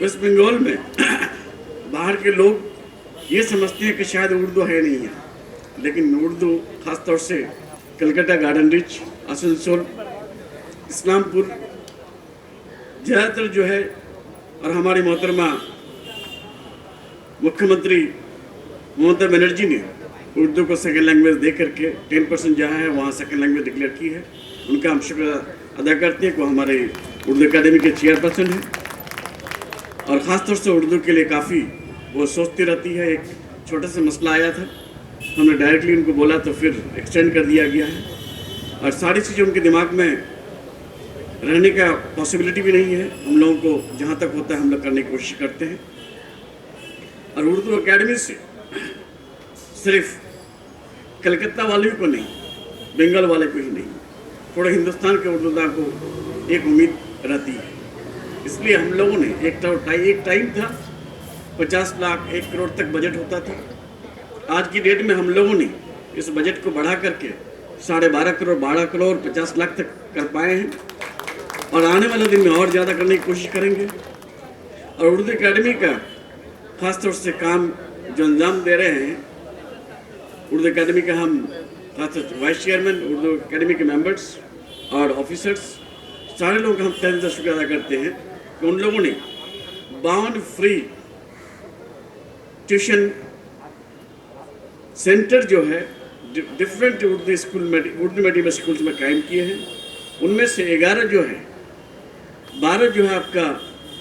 G: वेस्ट बंगाल में बाहर के लोग ये समझते हैं कि शायद उर्दू है नहीं है, लेकिन उर्दू खास तौर से कलकत्ता, गार्डन रिच, आसनसोल, इस्लामपुर ज़्यादातर जो है, और हमारी मोहतरमा मुख्यमंत्री ममता बनर्जी ने उर्दू को सेकेंड लैंग्वेज दे करके 10% जहाँ है वहाँ सेकेंड लैंग्वेज डिक्लेयर की है। उनका हम शुक्र अदा करते हैं कि वो हमारे उर्दू अकेडमी के चेयरपर्सन हैं, और ख़ास तौर से उर्दू के लिए काफ़ी वो सोचती रहती है। एक छोटा सा मसला आया था, हमने डायरेक्टली उनको बोला तो फिर एक्सटेंड कर दिया गया है, और सारी चीज़ें उनके दिमाग में रहने का पॉसिबिलिटी भी नहीं है। हम लोगों को जहाँ तक होता है हम लोग करने की कोशिश करते हैं, और उर्दू अकेडमी से सिर्फ कलकत्ता वाले को नहीं, बंगाल वाले को ही नहीं, पूरे हिंदुस्तान के उर्दूदां को एक उम्मीद रहती है। इसलिए हम लोगों ने एक टाइम था 50 लाख 1 करोड़ तक बजट होता था। आज की डेट में हम लोगों ने इस बजट को बढ़ा करके 12.5 करोड़ 12 करोड़ 50 लाख तक कर पाए हैं, और आने वाले दिन में और ज़्यादा करने की कोशिश करेंगे। और उर्दू अकेडमी का खास तौर से काम जो अंजाम दे रहे हैं, उर्दू अकेडमी का हम खासतौर से वाइस चेयरमैन, उर्दू अकेडमी के मेंबर्स और ऑफिसर्स, सारे लोग हम तहे दिल से शुक्र अदा करते हैं कि उन लोगों ने 52 फ्री ट्यूशन सेंटर जो है डिफरेंट उर्दू स्कूल में, उर्दू मीडियम स्कूल्स में कायम किए हैं। उनमें से 11 जो है, 12 जो है आपका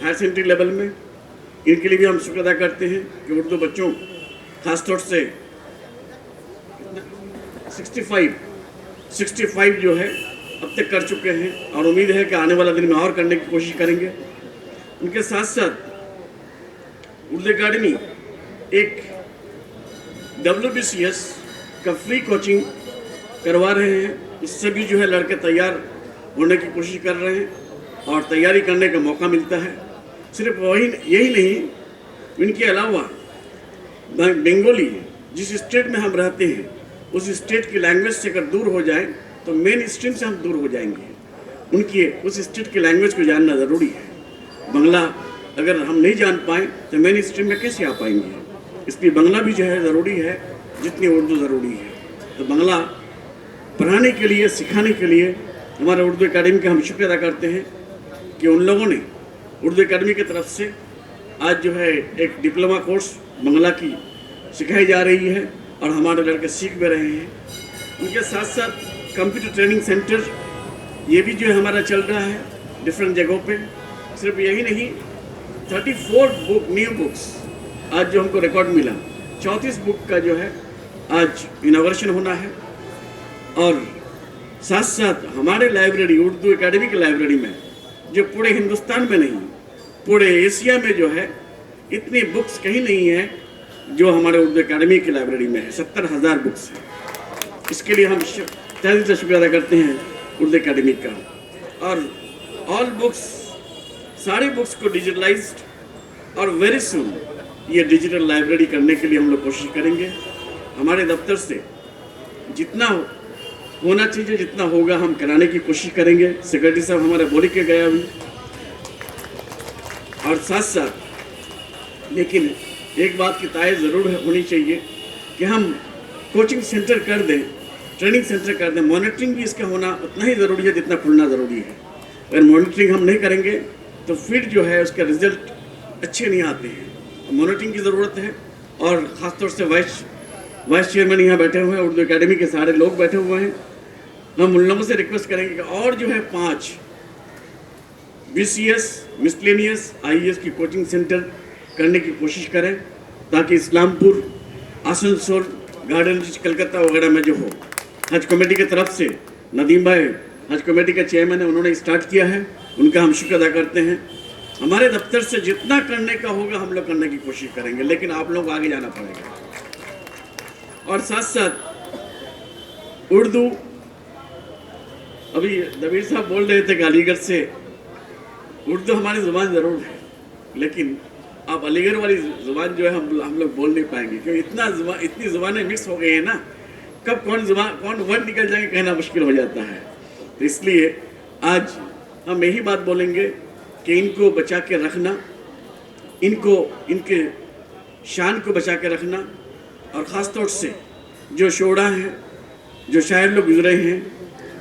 G: हायर सेकेंडरी लेवल में, इनके लिए भी हम शुक्र अदा करते हैं कि उर्दू बच्चों खासतौर से 65 जो है अब तक कर चुके हैं, और उम्मीद है कि आने वाला दिन में और करने की कोशिश करेंगे। उनके साथ साथ उर्दू अकेडमी एक WBCS का फ्री कोचिंग करवा रहे हैं, इससे भी जो है लड़के तैयार होने की कोशिश कर रहे हैं, और तैयारी करने का मौका मिलता है। सिर्फ यही नहीं, इनके अलावा बंगाली जिस स्टेट में हम रहते हैं उस स्टेट की लैंग्वेज से अगर दूर हो जाए तो मेन स्ट्रीम से हम दूर हो जाएंगे। उनकी उस स्टेट की लैंग्वेज को जानना ज़रूरी है। बांग्ला अगर हम नहीं जान पाएँ तो मेन स्ट्रीम में कैसे आ पाएंगे, इसलिए बांग्ला भी जो है ज़रूरी है जितनी उर्दू ज़रूरी है। तो बांग्ला पढ़ाने के लिए, सिखाने के लिए हमारे उर्दू अकेडमी का हम शुक्र अदा करते हैं कि उन लोगों ने उर्दू अकेडमी की तरफ से आज जो है एक डिप्लोमा कोर्स बांग्ला की सिखाई जा रही है, और हमारे लड़के सीख भी रहे हैं। उनके साथ साथ कंप्यूटर ट्रेनिंग सेंटर ये भी जो है हमारा चल रहा है डिफरेंट जगहों पे। सिर्फ यही नहीं, 34 न्यू बुक्स आज जो हमको रिकॉर्ड मिला, 34 बुक का जो है आज इनॉग्रेशन होना है। और साथ साथ हमारे लाइब्रेरी, उर्दू एकेडमी की लाइब्रेरी में, जो पूरे हिंदुस्तान में नहीं, पूरे एशिया में जो है इतनी बुक्स कहीं नहीं है जो हमारे उर्दू एकेडमी की लाइब्रेरी में है। 70,000 बुक्स हैं। इसके लिए हम तहे दिल से शुक्रिया अदा करते हैं उर्दू एकेडमी का। और ऑल बुक्स, सारे बुक्स को डिजिटलाइज्ड और वेरी सून ये डिजिटल लाइब्रेरी करने के लिए हम लोग कोशिश करेंगे। हमारे दफ्तर से जितना होना चाहिए, जितना होगा हम कराने की कोशिश करेंगे। सेक्रेटरी साहब हमारे बोल के गया अभी। और साथ साथ लेकिन एक बात की ताय ज़रूर होनी चाहिए कि हम कोचिंग सेंटर कर दें, ट्रेनिंग सेंटर कर दें। मॉनिटरिंग भी इसका होना उतना ही ज़रूरी है जितना खुलना ज़रूरी है। अगर मॉनिटरिंग हम नहीं करेंगे तो फिर जो है उसका रिजल्ट अच्छे नहीं आते हैं। मॉनिटरिंग की ज़रूरत है। और ख़ासतौर से वाइस चेयरमैन यहाँ बैठे हुए हैं, उर्दू एकेडमी के सारे लोग बैठे हुए हैं। हम उन लोगों से रिक्वेस्ट करेंगे कि और जो है 5 BCS, मिसलेनियस, IAS की कोचिंग सेंटर करने की कोशिश करें, ताकि इस्लामपुर, आसनसोल, गार्डन रिच, कलकत्ता वगैरह में जो हो। हज कमेटी की तरफ से नदीम भाई हज कमेटी के चेयरमैन है, उन्होंने स्टार्ट किया है, उनका हम शुक्र अदा करते हैं। हमारे दफ्तर से जितना करने का होगा हम लोग करने की कोशिश करेंगे, लेकिन आप लोग आगे जाना पड़ेगा। और साथ साथ उर्दू, अभी दबीर साहब बोल रहे थे कि अलीगढ़ से, उर्दू हमारी ज़ुबान ज़रूर है, लेकिन आप अलीगढ़ वाली ज़ुबान जो है हम लोग बोल नहीं पाएंगे, क्योंकि इतनी ज़ुबानें मिक्स हो गई है ना, कब कौन वर्ड निकल जाएंगे कहना मुश्किल हो जाता है। तो इसलिए आज हम यही बात बोलेंगे कि इनको बचा के रखना, इनके शान को बचा के रखना। और ख़ास तौर से जो शोड़ा हैं, जो शायर लोग गुजरे हैं,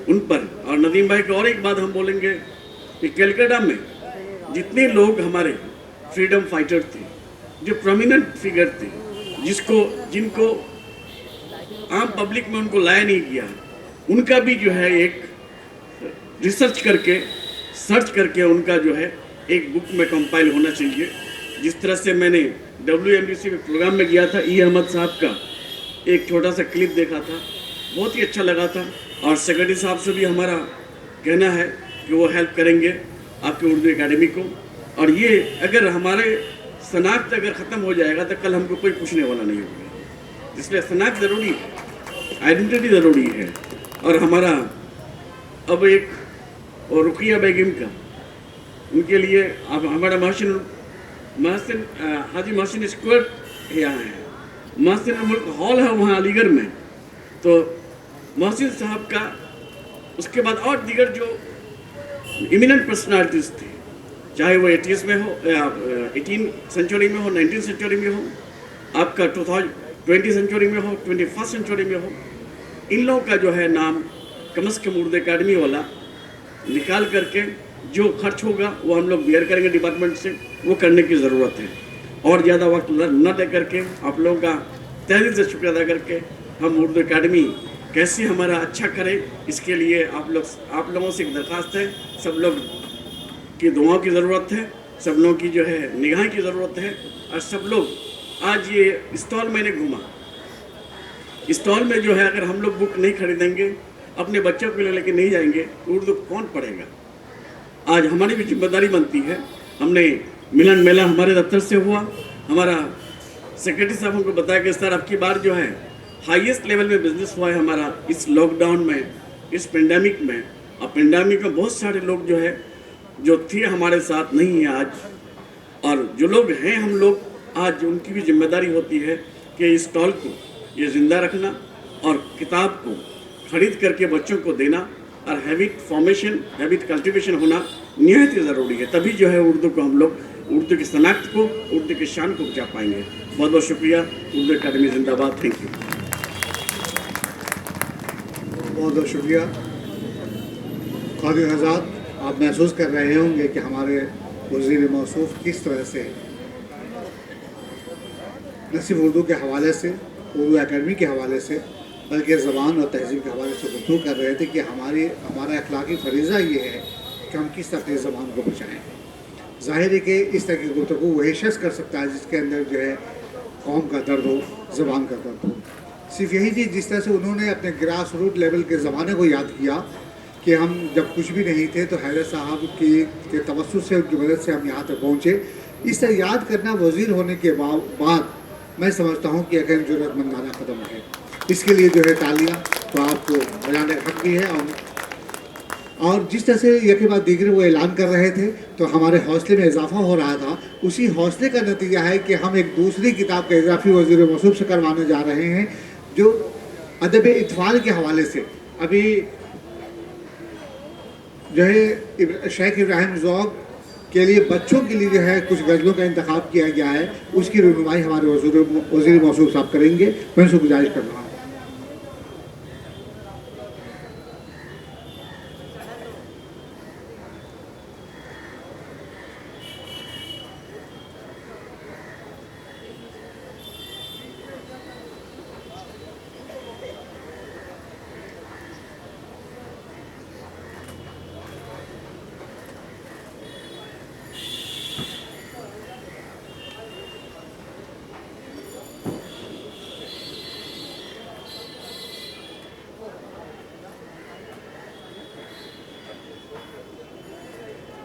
G: उन पर। और नदीम भाई को और एक बात हम बोलेंगे कि कलकत्ता में जितने लोग हमारे फ्रीडम फाइटर थे, जो प्रोमिनेंट फिगर थे, जिनको आम पब्लिक में उनको लाया नहीं गया, उनका भी जो है एक रिसर्च करके, सर्च करके उनका जो है एक बुक में कंपाइल होना चाहिए। जिस तरह से मैंने WMDC में प्रोग्राम में गया था, E अहमद साहब का एक छोटा सा क्लिप देखा था, बहुत ही अच्छा लगा था। और सेक्रेटरी साहब से भी हमारा कहना है कि वो हेल्प करेंगे आपके उर्दू एकेडमी को। और ये अगर हमारे शनाख्त अगर ख़त्म हो जाएगा तो कल हमको कोई पूछने वाला नहीं होगा। इसलिए शनाख्त ज़रूरी है, आइडेंटिटी ज़रूरी है। और हमारा अब एक और रुकिया बेगम का, उनके लिए आप हमारा महसिन हाजी महसिन स्क्वायर यहाँ है, महसिन मुल्क हॉल है वहाँ अलीगढ़ में। तो महसिन साहब का, उसके बाद और दीगर जो इमिनेंट पर्सनालिटीज़ थे, चाहे वो 80s में हो या 18 सेंचुरी में हो, 19 सेंचुरी में हो, आपका 20 सेंचुरी में हो, 21 सेंचुरी में हो, इन लोगों का जो है नाम कम से कम उर्दू एकेडमी वाला निकाल करके जो खर्च होगा वो हम लोग बेयर करेंगे डिपार्टमेंट से, वो करने की ज़रूरत है। और ज़्यादा वक्त न दे करके आप लोगों का तहे दिल से शुक्रिया अदा करके हम उर्दू एकेडमी कैसे हमारा अच्छा करे, इसके लिए आप लोगों से एक दरख्वास्त है, सब लोग की दुआओं की ज़रूरत है, सब लोगों की जो है निगाह की ज़रूरत है। और सब लोग, आज ये स्टॉल मैंने घूमा, स्टॉल में जो है अगर हम लोग बुक नहीं खरीदेंगे, अपने बच्चों को लेके नहीं जाएंगे, उर्दू कौन पढ़ेगा। आज हमारी भी जिम्मेदारी बनती है। हमने मिलन मेला हमारे दफ्तर से हुआ, हमारा सेक्रेटरी साहब हमको बताया कि सर अब की बार जो है हाईएस्ट लेवल में बिजनेस हुआ है हमारा इस लॉकडाउन में, इस पेंडेमिक में। और पेंडेमिक में बहुत सारे लोग जो है जो थे हमारे साथ नहीं है आज, और जो लोग हैं हम लोग आज, उनकी भी जिम्मेदारी होती है कि इस स्टॉल को ये ज़िंदा रखना और किताब को खरीद करके बच्चों को देना, और हैबिट फॉर्मेशन, हैबिट कल्टिवेशन होना निहायत ही ज़रूरी है। तभी जो है उर्दू को हम लोग, उर्दू की शनाख्त को, उर्दू की शान को बचा पाएंगे। बहुत बहुत शुक्रिया। उर्दू एकेडमी जिंदाबाद। Thank you.
A: बहुत बहुत शुक्रिया। ख़ादिम हज़रात, आप महसूस कर रहे होंगे कि हमारे वज़ीर मौसूफ़ किस तरह से न सिर्फ उर्दू के हवाले से, उर्दू एकेडमी के हवाले से, बल्कि ज़बान और तहज़ीब के हवाले से गुफ्तगू कर रहे थे कि हमारा अखलाकी फ़रीज़ा ये है कि हम किस तरह से ज़बान को बचाएँ। ज़ाहिर है कि इस तरह की गुफ्तगू वही शख्स कर सकता है जिसके अंदर जो है कौम का दर्द हो, ज़बान का दर्द हो। सिर्फ यही नहीं, जिस तरह से उन्होंने अपने ग्रास रूट लेवल के ज़माने को याद किया कि हम जब कुछ भी नहीं थे तो हैदर साहब के तवस्सुत से, उनकी मदद से हम यहाँ तक पहुँचे। इस तरह याद करना वज़ीर होने के बाद मैं समझता हूँ कि अगर ज़रूरतमंदाना कदम है। इसके लिए जो है तालियाँ तो आपको बजाने का हक भी है। और जिस तरह से यह के बाद दीगर वो ऐलान कर रहे थे तो हमारे हौसले में इजाफा हो रहा था। उसी हौसले का नतीजा है कि हम एक दूसरी किताब का इजाफी वज़ीर मौसूफ से करवाने जा रहे हैं, जो अदब इत्फाल के हवाले से अभी जो है शेख इब्राहिम ज़ौक़ के लिए बच्चों के लिए जो है कुछ गज़लों का इंतखाब किया गया है, उसकी रहनुमाई हमारे वज़ीर मौसूफ साहब करेंगे। मैं उनसे गुजारिश कर रहा हूँ।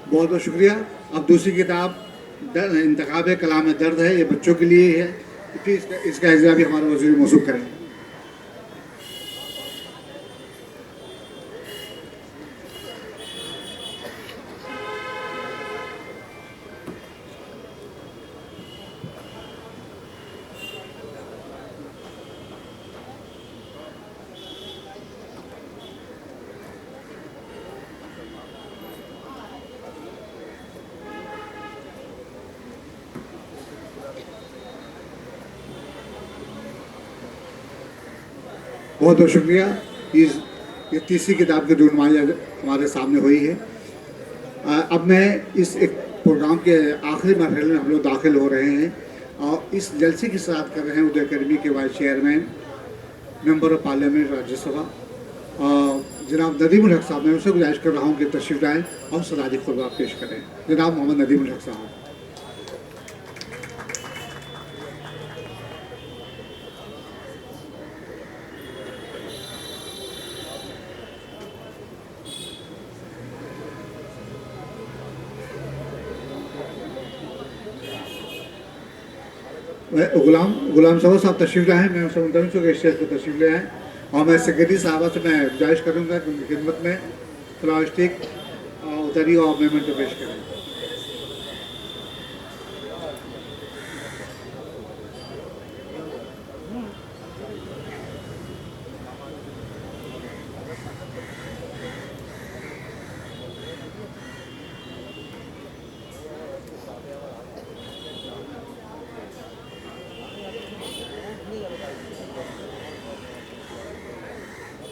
A: बहुत बहुत शुक्रिया। अब दूसरी किताब इंतखाब है, कलाम दर्द है, ये बच्चों के लिए है। फिर इसका इज़्ज़ा भी हमारे वज़ीर मौसूफ करें। बहुत बहुत शुक्रिया। ये तीसरी किताब की रहनुमाई हमारे सामने हुई है। अब मैं इस एक प्रोग्राम के आखिरी मरहले में हम लोग दाखिल हो रहे हैं और इस जलसे की सदारत कर रहे हैं उदय अकेडमी के vice chairman, member of parliament Rajya Sabha जनाब नदीमुल हक साहब। मैं उनसे गुजारिश कर रहा हूँ कि तशरीफ लाएँ और सलाजी खुतबा पेश करें। जनाब मोहम्मद नदीमुल हक साहब। गुलाम सवा साहब तशरीफ़ लाए हैं। मैं उनसे मुंतज़िर हूँ कि स्टेज पर तशरीफ़ ले आएँ और मैं सेक्रेटरी साहबा से मैं गुजारिश करूँगा कि उनकी खिदमत में फ्लावर स्टिक उतरी और मेमेंटो पेश करें।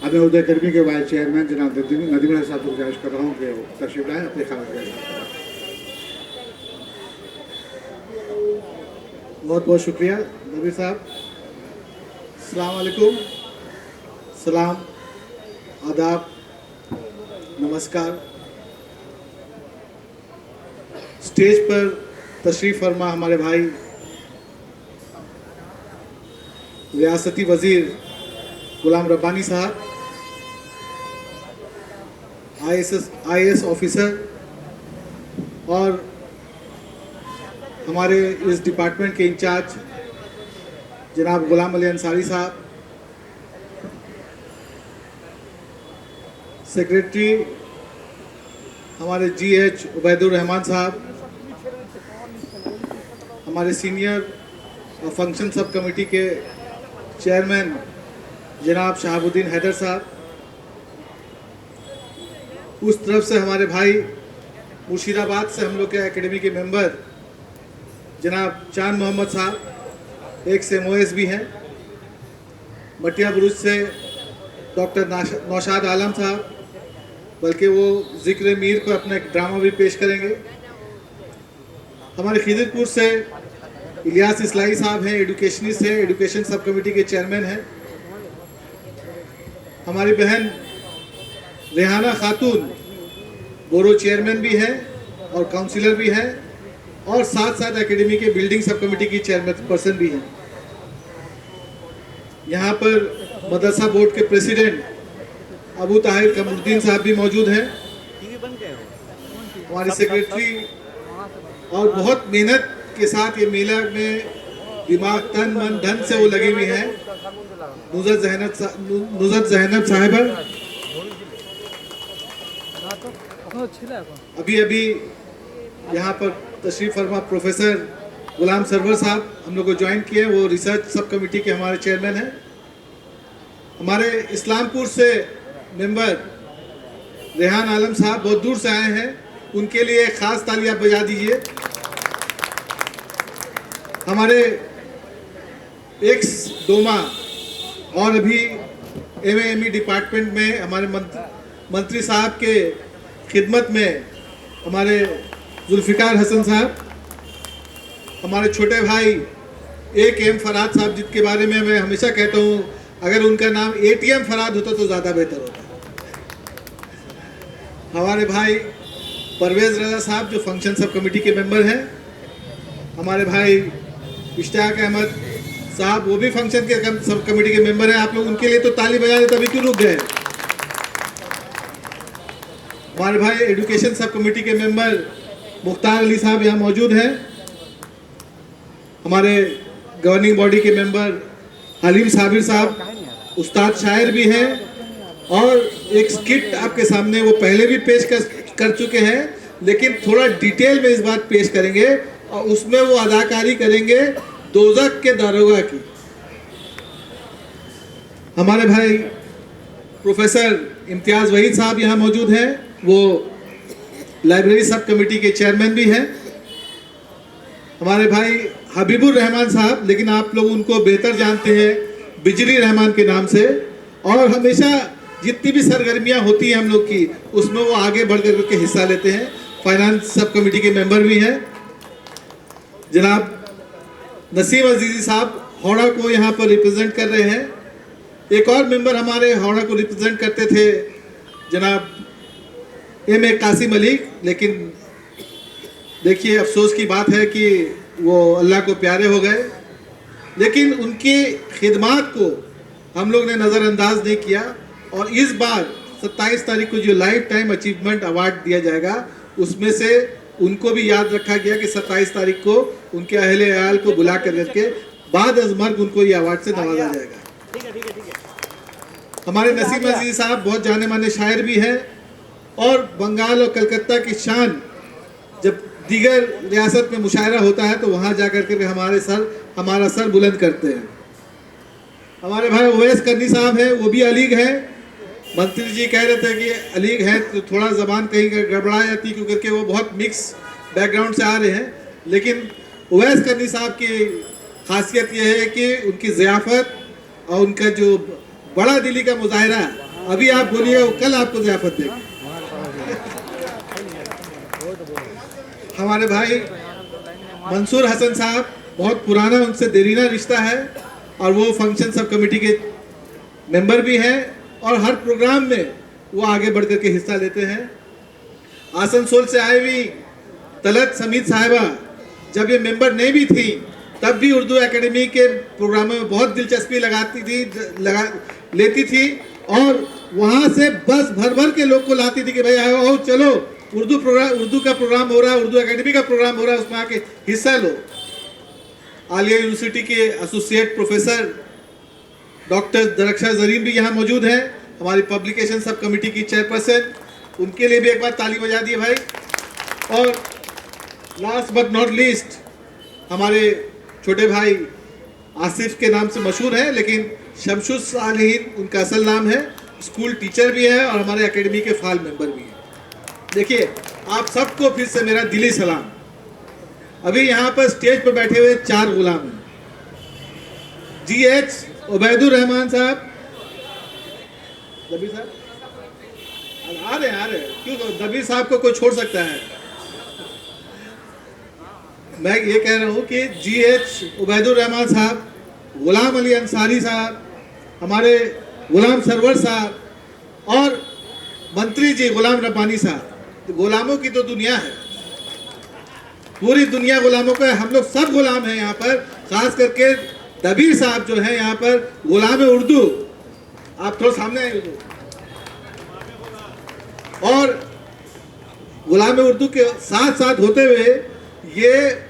A: अब मैं उदय अकेडमी के वाइस चेयरमैन जनाब नदीमुल हक साहब को गुजारिश कर रहा हूँ कि वो तशरीफ लाएँ अपने ख्याल के साथ।
C: बहुत बहुत शुक्रिया नबी साहब। अस्सलाम वालेकुम, सलाम, आदाब, नमस्कार। स्टेज पर तशरीफ़ फरमा हमारे भाई रियासती वज़ीर गुलाम रब्बानी साहब, IAS ऑफिसर और हमारे इस डिपार्टमेंट के इंचार्ज जनाब गुलाम अली अंसारी साहब, सेक्रेटरी हमारे GH उबैदुर रहमान साहब, हमारे सीनियर और फंक्शन सब कमेटी के चेयरमैन जनाब शहाबुद्दीन हैदर साहब, उस तरफ से हमारे भाई मुर्शिदाबाद से हम लोग के एकेडमी के मेंबर जनाब चांद मोहम्मद साहब, एक से MOS भी हैं, मटिया बुरुज से डॉक्टर नौशाद आलम साहब, बल्कि वो ज़िक्र मीर को अपना एक ड्रामा भी पेश करेंगे। हमारे खिदरपुर से इलियास इस्लाई साहब हैं, एडुकेशनिस्ट हैं, एडुकेशन सब कमेटी के चेयरमैन हैं। हमारी बहन रेहाना खातून बोरो चेयरमैन भी हैं और काउंसिलर भी हैं और साथ साथ एकेडमी के बिल्डिंग सब कमेटी की चेयरमैन पर्सन भी हैं। यहाँ पर मदरसा बोर्ड के प्रेसिडेंट अबू ताहिर कमरुद्दीन साहब भी मौजूद हैं, हमारी सेक्रेटरी, और बहुत मेहनत के साथ ये मेला में दिमाग तन मन धन से वो लगी हुई हैं। नुज़रत ज़ैनब साहिबा, अभी अभी यहाँ पर तशरीफ फरमा प्रोफेसर गुलाम सरवर साहब हम लोग को ज्वाइन किए, वो रिसर्च सब कमेटी के हमारे चेयरमैन हैं। हमारे इस्लामपुर से मेंबर रेहान आलम साहब बहुत दूर से आए हैं, उनके लिए खास ताली आप बजा दीजिए। हमारे एक्स डोमा और अभी MAME डिपार्टमेंट में हमारे मंत्री साहब के खिदमत में हमारे जुल्फ़िकार हसन साहब, हमारे छोटे भाई AKM फराद साहब, जिसके बारे में मैं हमेशा कहता हूँ अगर उनका नाम ATM फराद होता तो ज़्यादा बेहतर होता। हमारे भाई परवेज़ रज़ा साहब जो फंक्शन सब कमेटी के मेंबर हैं, हमारे भाई इश्तियाक अहमद साहब वो भी फंक्शन के सब कमेटी के मेंबर हैं। आप लोग उनके लिए तो ताली बजा रहे, तभी क्यों रुक गए। हमारे भाई एजुकेशन सब कमेटी के मेंबर मुख्तार अली साहब यहाँ मौजूद हैं। हमारे गवर्निंग बॉडी के मेंबर हलीम साबिर साहब उस्ताद शायर भी हैं, और एक स्किट आपके सामने वो पहले भी पेश कर चुके हैं, लेकिन थोड़ा डिटेल में इस बार पेश करेंगे, और उसमें वो अदाकारी करेंगे दोज़ख के दारोगा की। हमारे भाई प्रोफेसर इम्तियाज़ वहीद साहब यहाँ मौजूद हैं, वो लाइब्रेरी सब कमेटी के चेयरमैन भी हैं। हमारे भाई हबीबुर रहमान साहब, लेकिन आप लोग उनको बेहतर जानते हैं बिजली रहमान के नाम से, और हमेशा जितनी भी सरगर्मियाँ होती हैं हम लोग की उसमें वो आगे बढ़ कर के हिस्सा लेते हैं। फाइनेंस सब कमेटी के मेंबर भी हैं। जनाब नसीम अजीज़ी साहब हावड़ा को यहाँ पर रिप्रेजेंट कर रहे हैं। एक और मेंबर हमारे हावड़ा को रिप्रेजेंट करते थे जनाब MA कासिम अली, लेकिन देखिए अफसोस की बात है कि वो अल्लाह को प्यारे हो गए, लेकिन उनकी खिदमात को हम लोग ने नज़रअंदाज नहीं किया, और इस बार 27 तारीख को जो लाइफ टाइम अचीवमेंट अवार्ड दिया जाएगा उसमें से उनको भी याद रखा गया कि 27 तारीख को उनके अहले अयाल को बुला करके बाद अज़ मर्ग उनको ये अवार्ड से नवाजा जाएगा। हमारे नसीम अजीज़ साहब बहुत जाने माने शायर भी हैं, और बंगाल और कलकत्ता की शान जब दीगर रियासत में मुशायरा होता है तो वहाँ जा कर के हमारा सर बुलंद करते हैं। हमारे भाई उवैस करनी साहब हैं, वो भी अलीग हैं। मंत्री जी कह रहे थे कि अलीग है तो थोड़ा ज़बान कहीं गड़बड़ा जाती है क्योंकि वो बहुत मिक्स बैकग्राउंड से आ रहे हैं, लेकिन उवैस करनी साहब की खासियत ये है कि उनकी ज़ियाफ़त और उनका जो बड़ा दिली का मुजाहरा, अभी आप बोलिए कल आपको ज़ियाफ़त देंगे। हमारे भाई मंसूर हसन साहब, बहुत पुराना उनसे देरीना रिश्ता है, और वो फंक्शन सब कमेटी के मेंबर भी हैं, और हर प्रोग्राम में वो आगे बढ़ कर के हिस्सा लेते हैं। आसनसोल से आई हुई तलत समीद साहिबा जब ये मेंबर नहीं भी थी तब भी उर्दू एकेडमी के प्रोग्रामों में बहुत दिलचस्पी लेती थी, और वहाँ से बस भर भर के लोग को लाती थी कि भाई आओ चलो उर्दू का प्रोग्राम हो रहा है, उर्दू एकेडमी का प्रोग्राम हो रहा है, उसमें आके हिस्सा लो। आलिया यूनिवर्सिटी के associate professor doctor Darakhshan Zareen भी यहाँ मौजूद हैं, हमारी पब्लिकेशन सब कमेटी की चेयरपर्सन, उनके लिए भी एक बार ताली बजा दिए भाई। और लास्ट बट नॉट लीस्ट हमारे छोटे भाई आसिफ के नाम से मशहूर है, लेकिन शमशुस सालिहीन उनका असल नाम है, स्कूल टीचर भी है और हमारे एकेडमी के फाल मेंबर भी हैं। देखिए आप सबको फिर से मेरा दिली सलाम। अभी यहाँ पर स्टेज पर बैठे हुए 4 गुलाम हैं। GH उबैदुर रहमान साहब, दबीर साहब आ रहे क्यों, दबीर साहब को कोई छोड़ सकता है। मैं ये कह रहा हूँ कि GH उबैदुर रहमान साहब, गुलाम अली अंसारी साहब, हमारे गुलाम सरवर साहब, और मंत्री जी गुलाम रब्बानी साहब। गुलामों की तो दुनिया है, पूरी दुनिया गुलामों का है, हम लोग सब गुलाम हैं यहाँ पर। खास करके दबीर साहब जो है यहाँ पर गुलाम उर्दू, आप थोड़ा सामने आए और गुलाम उर्दू के साथ साथ होते हुए ये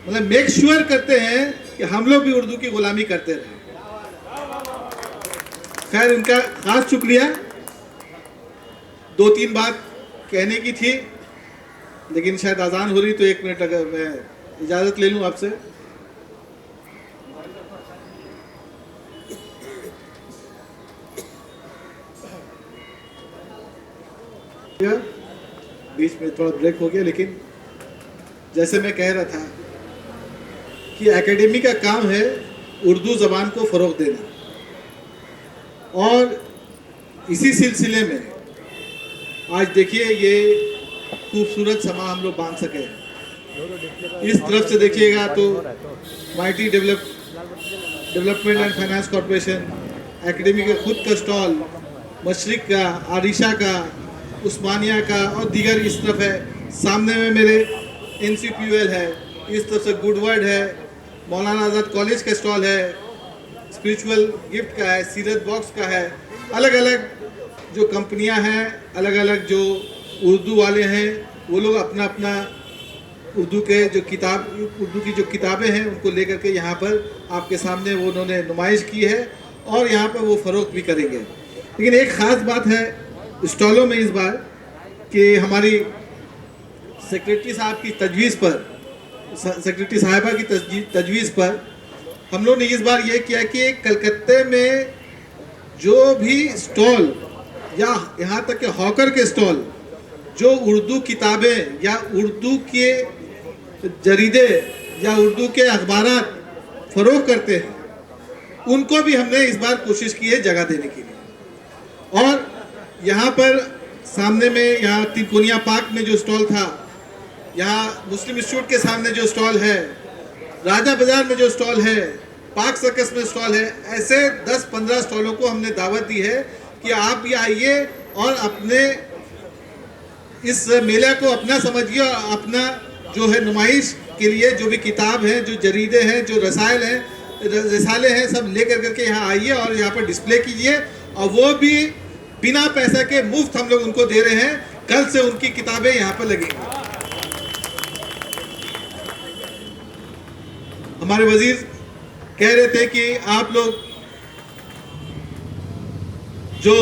C: मतलब मेक श्योर करते हैं कि हम लोग भी उर्दू की गुलामी करते रहे। खैर, इनका खास शुक्रिया। 2-3 बात कहने की थी, लेकिन शायद अजान हो रही तो 1 मिनट अगर मैं इजाज़त ले लूँ आपसे। बीच में थोड़ा ब्रेक हो गया, लेकिन जैसे मैं कह रहा था कि एकेडमी का काम है उर्दू ज़बान को फ़रोग़ देना, और इसी सिलसिले में आज देखिए ये खूबसूरत समा हम लोग बांध सके। इस तरफ से देखिएगा तो mighty development and finance corporation, academy का खुद का स्टॉल, मशरिक का, आरिशा का, उस्मानिया का और दीगर इस तरफ है। सामने में मेरे NCPUL है, इस तरफ से गुडवर्ड है, मौलाना आज़ाद कॉलेज का स्टॉल है, स्पिरिचुअल गिफ्ट का है, सीरत बॉक्स का है। अलग अलग जो कंपनियां हैं, अलग अलग जो उर्दू वाले हैं, वो लोग अपना अपना उर्दू की जो किताबें हैं उनको लेकर के यहाँ पर आपके सामने वो उन्होंने नुमाइश की है और यहाँ पर वो फ़रोख्त भी करेंगे। लेकिन एक ख़ास बात है स्टॉलों में इस बार कि हमारी सेक्रेटरी साहब की तजवीज़ पर, सेक्रेटरी साहिबा की तजवीज़ पर हम लोग ने इस बार ये किया कि कलकत्ते में जो भी स्टॉल या यहाँ तक के हॉकर के स्टॉल जो उर्दू किताबें या उर्दू के जरीदे या उर्दू के अखबारात फ़रोग़ करते हैं, उनको भी हमने इस बार कोशिश की है जगह देने के लिए। और यहाँ पर सामने में, यहाँ तिकोनिया पार्क में जो स्टॉल था, यहाँ मुस्लिम इंस्टीट्यूट के सामने जो स्टॉल है, राजा बाजार में जो स्टॉल है, पार्क सर्कस में स्टॉल है, ऐसे 10-15 स्टॉलों को हमने दावत दी है कि आप भी आइए और अपने इस मेले को अपना समझिए और अपना जो है नुमाइश के लिए जो भी किताब हैं, जो जरीदे हैं, जो रसाले हैं, सब लेकर करके यहाँ आइए और यहाँ पर डिस्प्ले कीजिए। और वो भी बिना पैसे के मुफ्त हम लोग उनको दे रहे हैं। कल से उनकी किताबें यहाँ पर लगेंगी। हमारे वजीर कह रहे थे कि आप लोग जो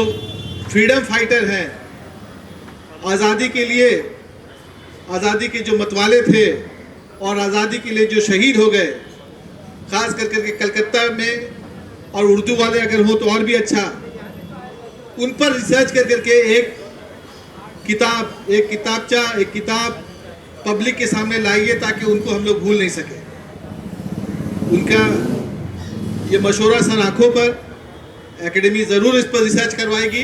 C: फ्रीडम फाइटर हैं, आज़ादी के लिए, आज़ादी के जो मतवाले थे और आज़ादी के लिए जो शहीद हो गए, ख़ास कर करके कलकत्ता में, और उर्दू वाले अगर हो तो और भी अच्छा, उन पर रिसर्च कर करके एक किताब पब्लिक के सामने लाइए ताकि उनको हम लोग भूल नहीं सके। उनका ये मशवरा सर आँखों पर, एकेडमी ज़रूर इस पर रिसर्च करवाएगी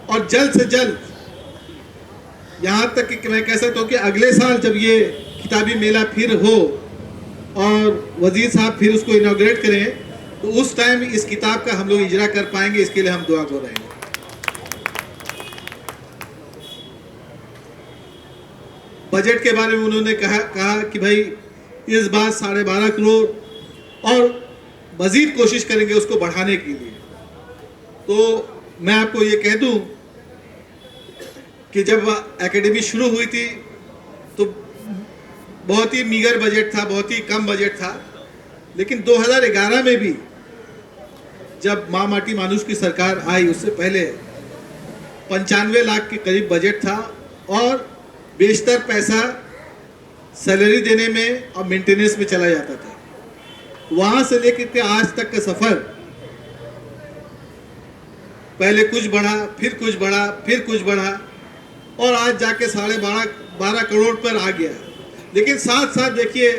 C: और जल्द से जल्द, यहाँ तक कि मैं कह सकता हूँ कि अगले साल जब ये किताबी मेला फिर हो और वजीर साहब फिर उसको इनॉग्रेट करें, तो उस टाइम इस किताब का हम लोग इजरा कर पाएंगे। इसके लिए हम दुआ कर रहे हैं। बजट के बारे में उन्होंने कहा कि भाई इस बार 12.5 करोड़ और मजीद कोशिश करेंगे उसको बढ़ाने के लिए। तो मैं आपको ये कह दूं कि जब एकेडमी शुरू हुई थी तो बहुत ही मीगर बजट था, बहुत ही कम बजट था। लेकिन 2011 में भी जब माँ माटी मानुष की सरकार आई, उससे पहले 95 लाख के करीब बजट था और बेशतर पैसा सैलरी देने में और मेंटेनेंस में चला जाता था। वहाँ से लेकर के आज तक का सफ़र, पहले कुछ बढ़ा, फिर कुछ बढ़ा, फिर कुछ बढ़ा और आज जाके 12.5 करोड़ पर आ गया। लेकिन साथ साथ देखिए,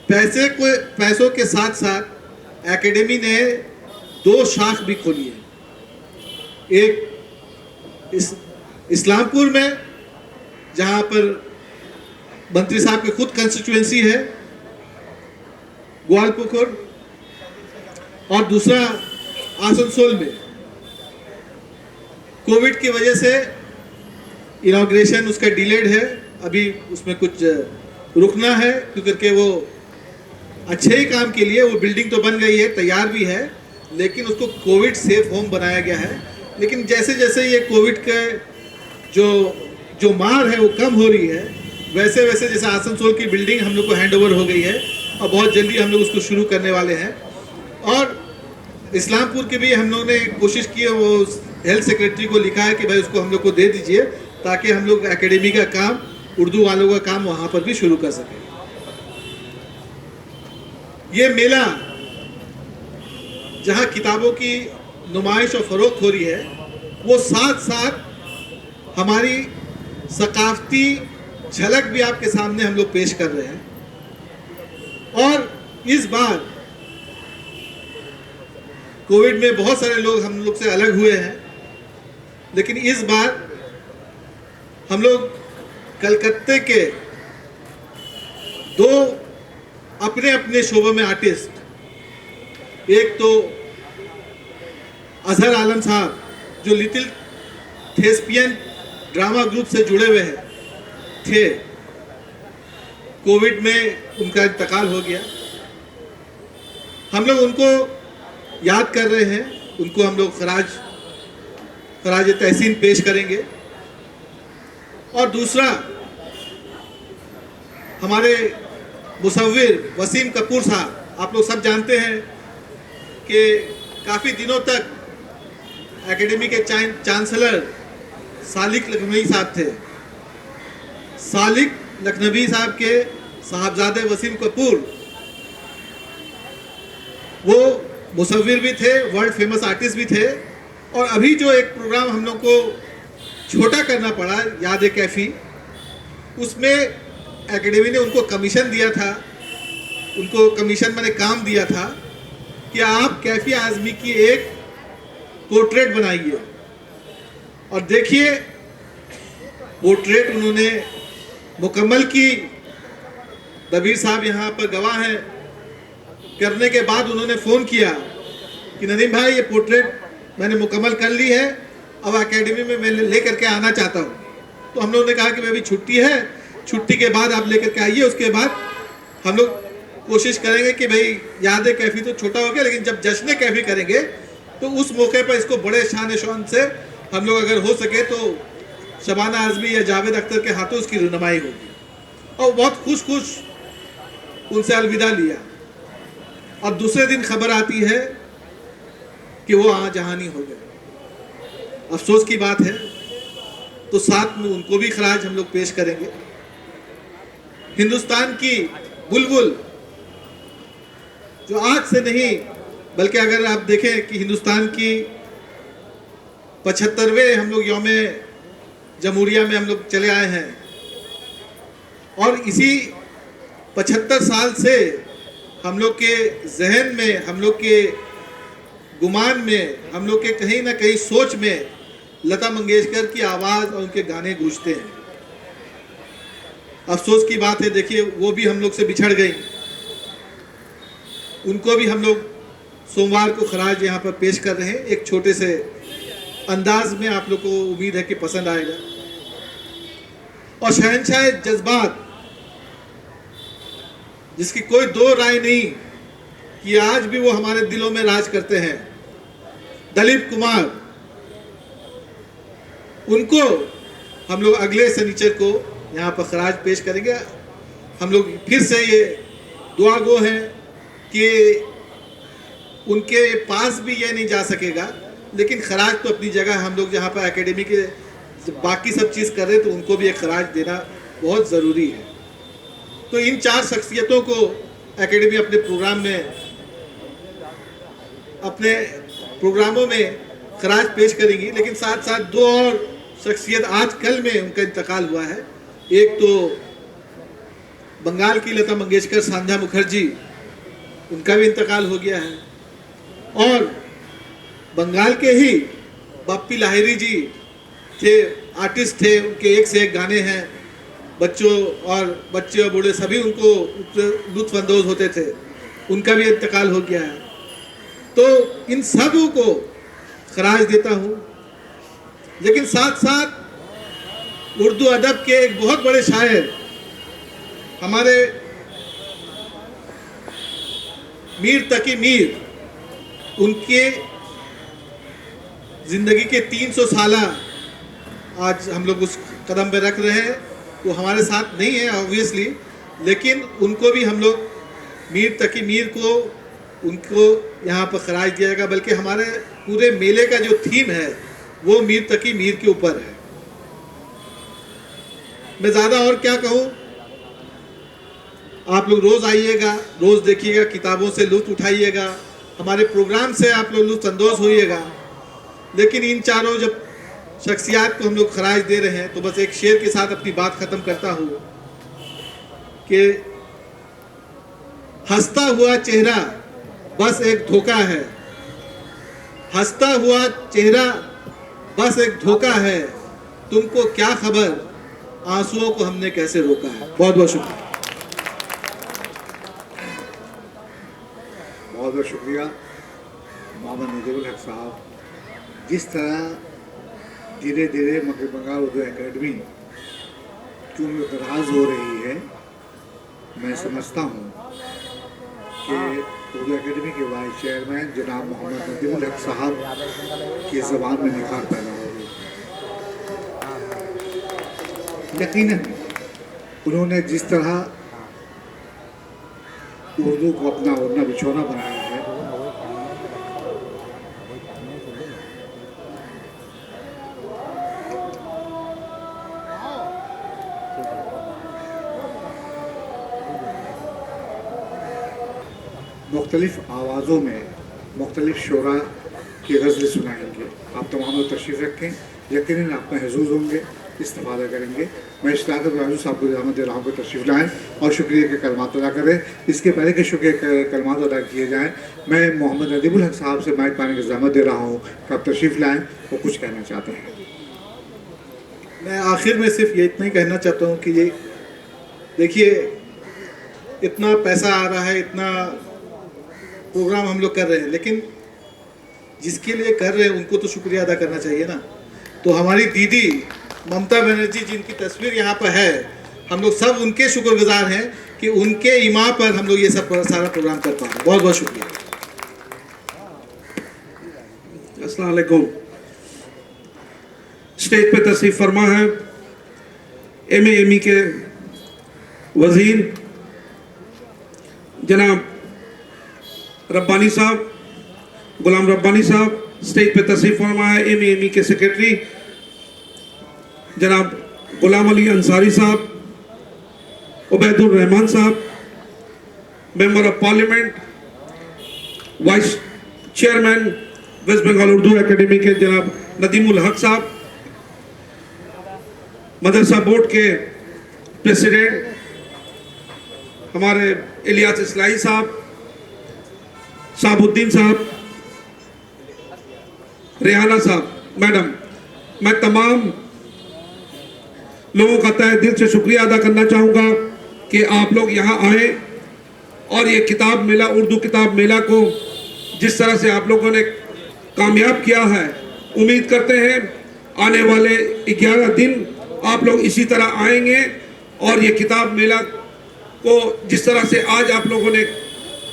C: पैसों के साथ साथ एकेडमी ने 2 शाख भी खोली है। एक इस्लामपुर में, जहाँ पर मंत्री साहब की खुद कंस्टिट्यूएंसी है, ग्वालपुकुर, और दूसरा आसनसोल में। कोविड की वजह से इनॉग्रेशन उसका डिलेड है, अभी उसमें कुछ रुकना है क्योंकि वो अच्छे ही काम के लिए। वो बिल्डिंग तो बन गई है, तैयार भी है, लेकिन उसको कोविड सेफ होम बनाया गया है। लेकिन जैसे जैसे ये कोविड के जो मार है वो कम हो रही है, वैसे वैसे जैसे आसनसोल की बिल्डिंग हम लोग को हैंड ओवर हो गई है और बहुत जल्दी हम लोग उसको शुरू करने वाले हैं। और इस्लामपुर के भी हम लोग ने कोशिश की है, वो हेल्थ सेक्रेटरी को लिखा है कि भाई उसको हम लोग को दे दीजिए ताकि हम लोग एकेडमी का काम, उर्दू वालों का काम वहाँ पर भी शुरू कर सकें। ये मेला जहाँ किताबों की नुमाइश और फ़रोख्त हो रही है, वो साथ साथ हमारी सकाफती झलक भी आपके सामने हम लोग पेश कर रहे हैं। और इस बार कोविड में बहुत सारे लोग हम लोग से अलग हुए हैं, लेकिन इस बार हम लोग कलकत्ते के दो अपने अपने शोबों में आर्टिस्ट, एक तो अजहर आलम साहब जो लिटिल थेस्पियन ड्रामा ग्रुप से जुड़े हुए थे, कोविड में उनका इंतकाल हो गया। हम लोग उनको याद कर रहे हैं, उनको हम लोग खराज तहसीन पेश करेंगे। और दूसरा, हमारे मुसव्विर वसीम कपूर साहब, आप लोग सब जानते हैं कि काफ़ी दिनों तक एकेडमी के चांसलर सालिक लखनवी साहब थे। सालिक लखनवी साहब के साहबजादे वसीम कपूर वो मुसव्विर भी थे, वर्ल्ड फेमस आर्टिस्ट भी थे। और अभी जो एक प्रोग्राम हम लोग को छोटा करना पड़ा, याद कैफ़ी, उसमें एकेडमी ने उनको कमीशन दिया था, उनको कमीशन मैंने काम दिया था कि आप कैफ़ी आज़मी की एक पोर्ट्रेट बनाइए। और देखिए, पोर्ट्रेट उन्होंने मुकम्मल की। दबीर साहब यहाँ पर गवाह हैं। करने के बाद उन्होंने फ़ोन किया कि नदीम भाई, ये पोर्ट्रेट मैंने मुकम्मल कर ली है, अब एकेडमी में मैं लेकर के आना चाहता हूँ। तो हम लोगों ने कहा कि अभी छुट्टी है, छुट्टी के बाद आप लेकर के आइए। उसके बाद हम लोग कोशिश करेंगे कि भाई याद कैफ़ी तो छोटा हो गया, लेकिन जब जश्न कैफ़ी करेंगे तो उस मौके पर इसको बड़े शान शौन से हम लोग अगर हो सके तो शबाना आज़मी या जावेद अख्तर के हाथों उसकी रुनमाई होगी। और बहुत खुश उनसे अलविदा लिया। और दूसरे दिन खबर आती है कि वो जहानी हो गए। अफसोस की बात है। तो साथ में उनको भी खराज हम लोग पेश करेंगे। हिंदुस्तान की बुलबुल जो आज से नहीं, बल्कि अगर आप देखें कि हिंदुस्तान की 75वें हम लोग यौम जमहूरिया में हम लोग चले आए हैं, और इसी 75 साल से हम लोग के जहन में, हम लोग के गुमान में, हम लोग के कहीं ना कहीं सोच में लता मंगेशकर की आवाज़ और उनके गाने गूंजते हैं। अफसोस की बात है, देखिए वो भी हम लोग से बिछड़ गई। उनको भी हम लोग सोमवार को खराज यहाँ पर पेश कर रहे हैं, एक छोटे से अंदाज में। आप लोग को उम्मीद है कि पसंद आएगा। और शहंशाह जज्बात, जिसकी कोई दो राय नहीं कि आज भी वो हमारे दिलों में राज करते हैं, दलीप कुमार, उनको हम लोग अगले शनिचर को यहाँ पर खराज पेश करेंगे। हम लोग फिर से ये दुआ गो हैं कि उनके पास भी ये नहीं जा सकेगा, लेकिन खराज तो अपनी जगह, हम लोग जहाँ पर एकेडमी के बाकी सब चीज़ कर रहे हैं तो उनको भी एक खराज देना बहुत ज़रूरी है। तो इन चार शख्सियतों को एकेडमी अपने प्रोग्रामों में खराज पेश करेंगी। लेकिन साथ साथ दो और शख्सियत आज कल में उनका इंतकाल हुआ है। एक तो बंगाल की लता मंगेशकर, सांझा मुखर्जी, उनका भी इंतकाल हो गया है। और बंगाल के ही बाप्पी लाहिरी जी थे, आर्टिस्ट थे, उनके एक से एक गाने हैं। बच्चे और बूढ़े सभी उनको लुत्फ अंदोज होते थे। उनका भी इंतकाल हो गया है। तो इन सबों को खराज देता हूँ। लेकिन साथ साथ उर्दू अदब के एक बहुत बड़े शायर, हमारे मीर तकी मीर उनके ज़िंदगी के 300 साल आज हम लोग उस कदम पे रख रहे हैं। वो हमारे साथ नहीं है ऑब्वियसली, लेकिन उनको भी हम लोग मीर तकी मीर को उनको यहाँ पर खराज दिया जाएगा। बल्कि हमारे पूरे मेले का जो थीम है वो मीर तकी मीर के ऊपर है। मैं ज़्यादा और क्या कहूँ, आप लोग रोज़ आइएगा, रोज़ देखिएगा, किताबों से लुत्फ़ उठाइएगा, हमारे प्रोग्राम से आप लोग लुत्फ़ अंदोज़ होइएगा। लेकिन इन चारों जब शख्सियात को हम लोग खराज दे रहे हैं तो बस एक शेर के साथ अपनी बात ख़त्म करता हूँ कि हंसता हुआ चेहरा बस एक धोखा है, हंसता हुआ चेहरा बस एक धोखा है, तुमको क्या खबर आंसुओं को हमने कैसे रोका है। बहुत बहुत शुक्रिया।
A: बहुत बहुत शुक्रिया मोहम्मद नजीबुल हक साहब। जिस तरह धीरे धीरे मगरबी बंगाल उर्दू एकेडमी क्यों दराज हो रही है, मैं समझता हूँ कि उर्दू एकेडमी के वाइस चेयरमैन जनाब मोहम्मद नजीबुल हक साहब की ज़बान में निखार पैदा हो गई। यकीनन उन्होंने जिस तरह उर्दू को अपना ओढ़ना बिछौना बनाया है, मुख्तलिफ आवाज़ों में मुख्तलिफ शोरा की गज़लें सुनाएंगे। आप तमाम लोग तशरीफ़ रखें, यकीनन आप महसूस होंगे, इस्तेफ़ादा करेंगे। मैं इश्तियाक़ राजू साहब को रहमत दे रहा हूँ कि तशरीफ़ लाएँ और शुक्रिया के कलमात अदा करें। इसके पहले के शुक्रिया के कलमात अदा किए जाएँ, मैं मोहम्मद नजीबुल हक साहब से माइक पाने की ज़हमत दे रहा हूँ कि आप तशरीफ़ लाएँ, वो कुछ कहना चाहते हैं।
C: मैं आखिर में सिर्फ ये इतना ही कहना चाहता हूँ कि ये देखिए, इतना पैसा आ रहा है, इतना प्रोग्राम हम लोग कर रहे हैं, लेकिन जिसके लिए कर रहे हैं उनको तो शुक्रिया अदा करना चाहिए ना। तो हमारी दीदी ममता बनर्जी जिनकी तस्वीर यहाँ पर है, हम लोग सब उनके शुक्रगुजार हैं कि उनके इमा पर हम लोग ये सब सारा प्रोग्राम कर पा रहे हैं। बहुत बहुत शुक्रिया।
H: अस्सलाम वालेकुम। स्टेज पे तशरीफ फरमा है MAME के वजीर जनाब रब्बानी साहब, गुलाम रब्बानी साहब। स्टेज पे तशरीफ फरमा है MAME के सेक्रेटरी जनाब गुलाम अली अंसारी साहब, उबैदुर रहमान साहब, member of parliament, vice chairman West Bengal Urdu academy के जनाब नदीमुल हक साहब, मदरसा बोर्ड के प्रेसिडेंट हमारे इलियास इस्लाही साहब, साबुद्दीन साहब, रेहाना साहब, मैडम, मैं तमाम लोगों का तहे दिल से शुक्रिया अदा करना चाहूँगा कि आप लोग यहाँ आए और ये किताब मेला, उर्दू किताब मेला को जिस तरह से आप लोगों ने कामयाब किया है, उम्मीद करते हैं आने वाले 11 दिन आप लोग इसी तरह आएंगे और ये किताब मेला को जिस तरह से आज आप लोगों ने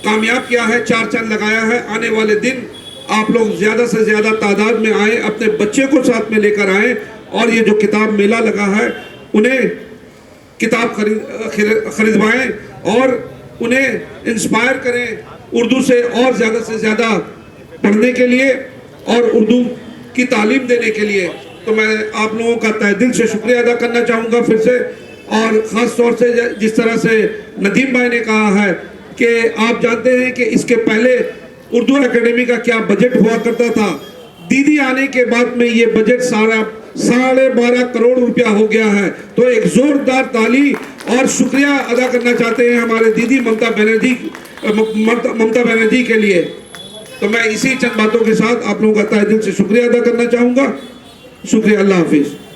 H: कामयाब किया है, 4 चांद लगाया है, आने वाले दिन आप लोग ज़्यादा से ज़्यादा तादाद में आए, अपने बच्चे को साथ में लेकर आए और ये जो किताब मेला लगा है उन्हें किताब खरीदवाएं और उन्हें इंस्पायर करें उर्दू से और ज़्यादा पढ़ने के लिए और उर्दू की तालीम देने के लिए। तो मैं आप लोगों का तहे दिल से शुक्रिया अदा करना चाहूँगा फिर से, और ख़ास तौर से जिस तरह से नदीम भाई ने कहा है कि आप जानते हैं कि इसके पहले उर्दू एकेडमी का क्या बजट हुआ करता था, दीदी आने के बाद में ये बजट सारा 12.5 करोड़ रुपया हो गया है। तो एक जोरदार ताली और शुक्रिया अदा करना चाहते हैं हमारे दीदी ममता बनर्जी के लिए। तो मैं इसी चंद बातों के साथ आप लोगों का तहे दिल से शुक्रिया अदा करना चाहूँगा। शुक्रिया, अल्लाह हाफिज़।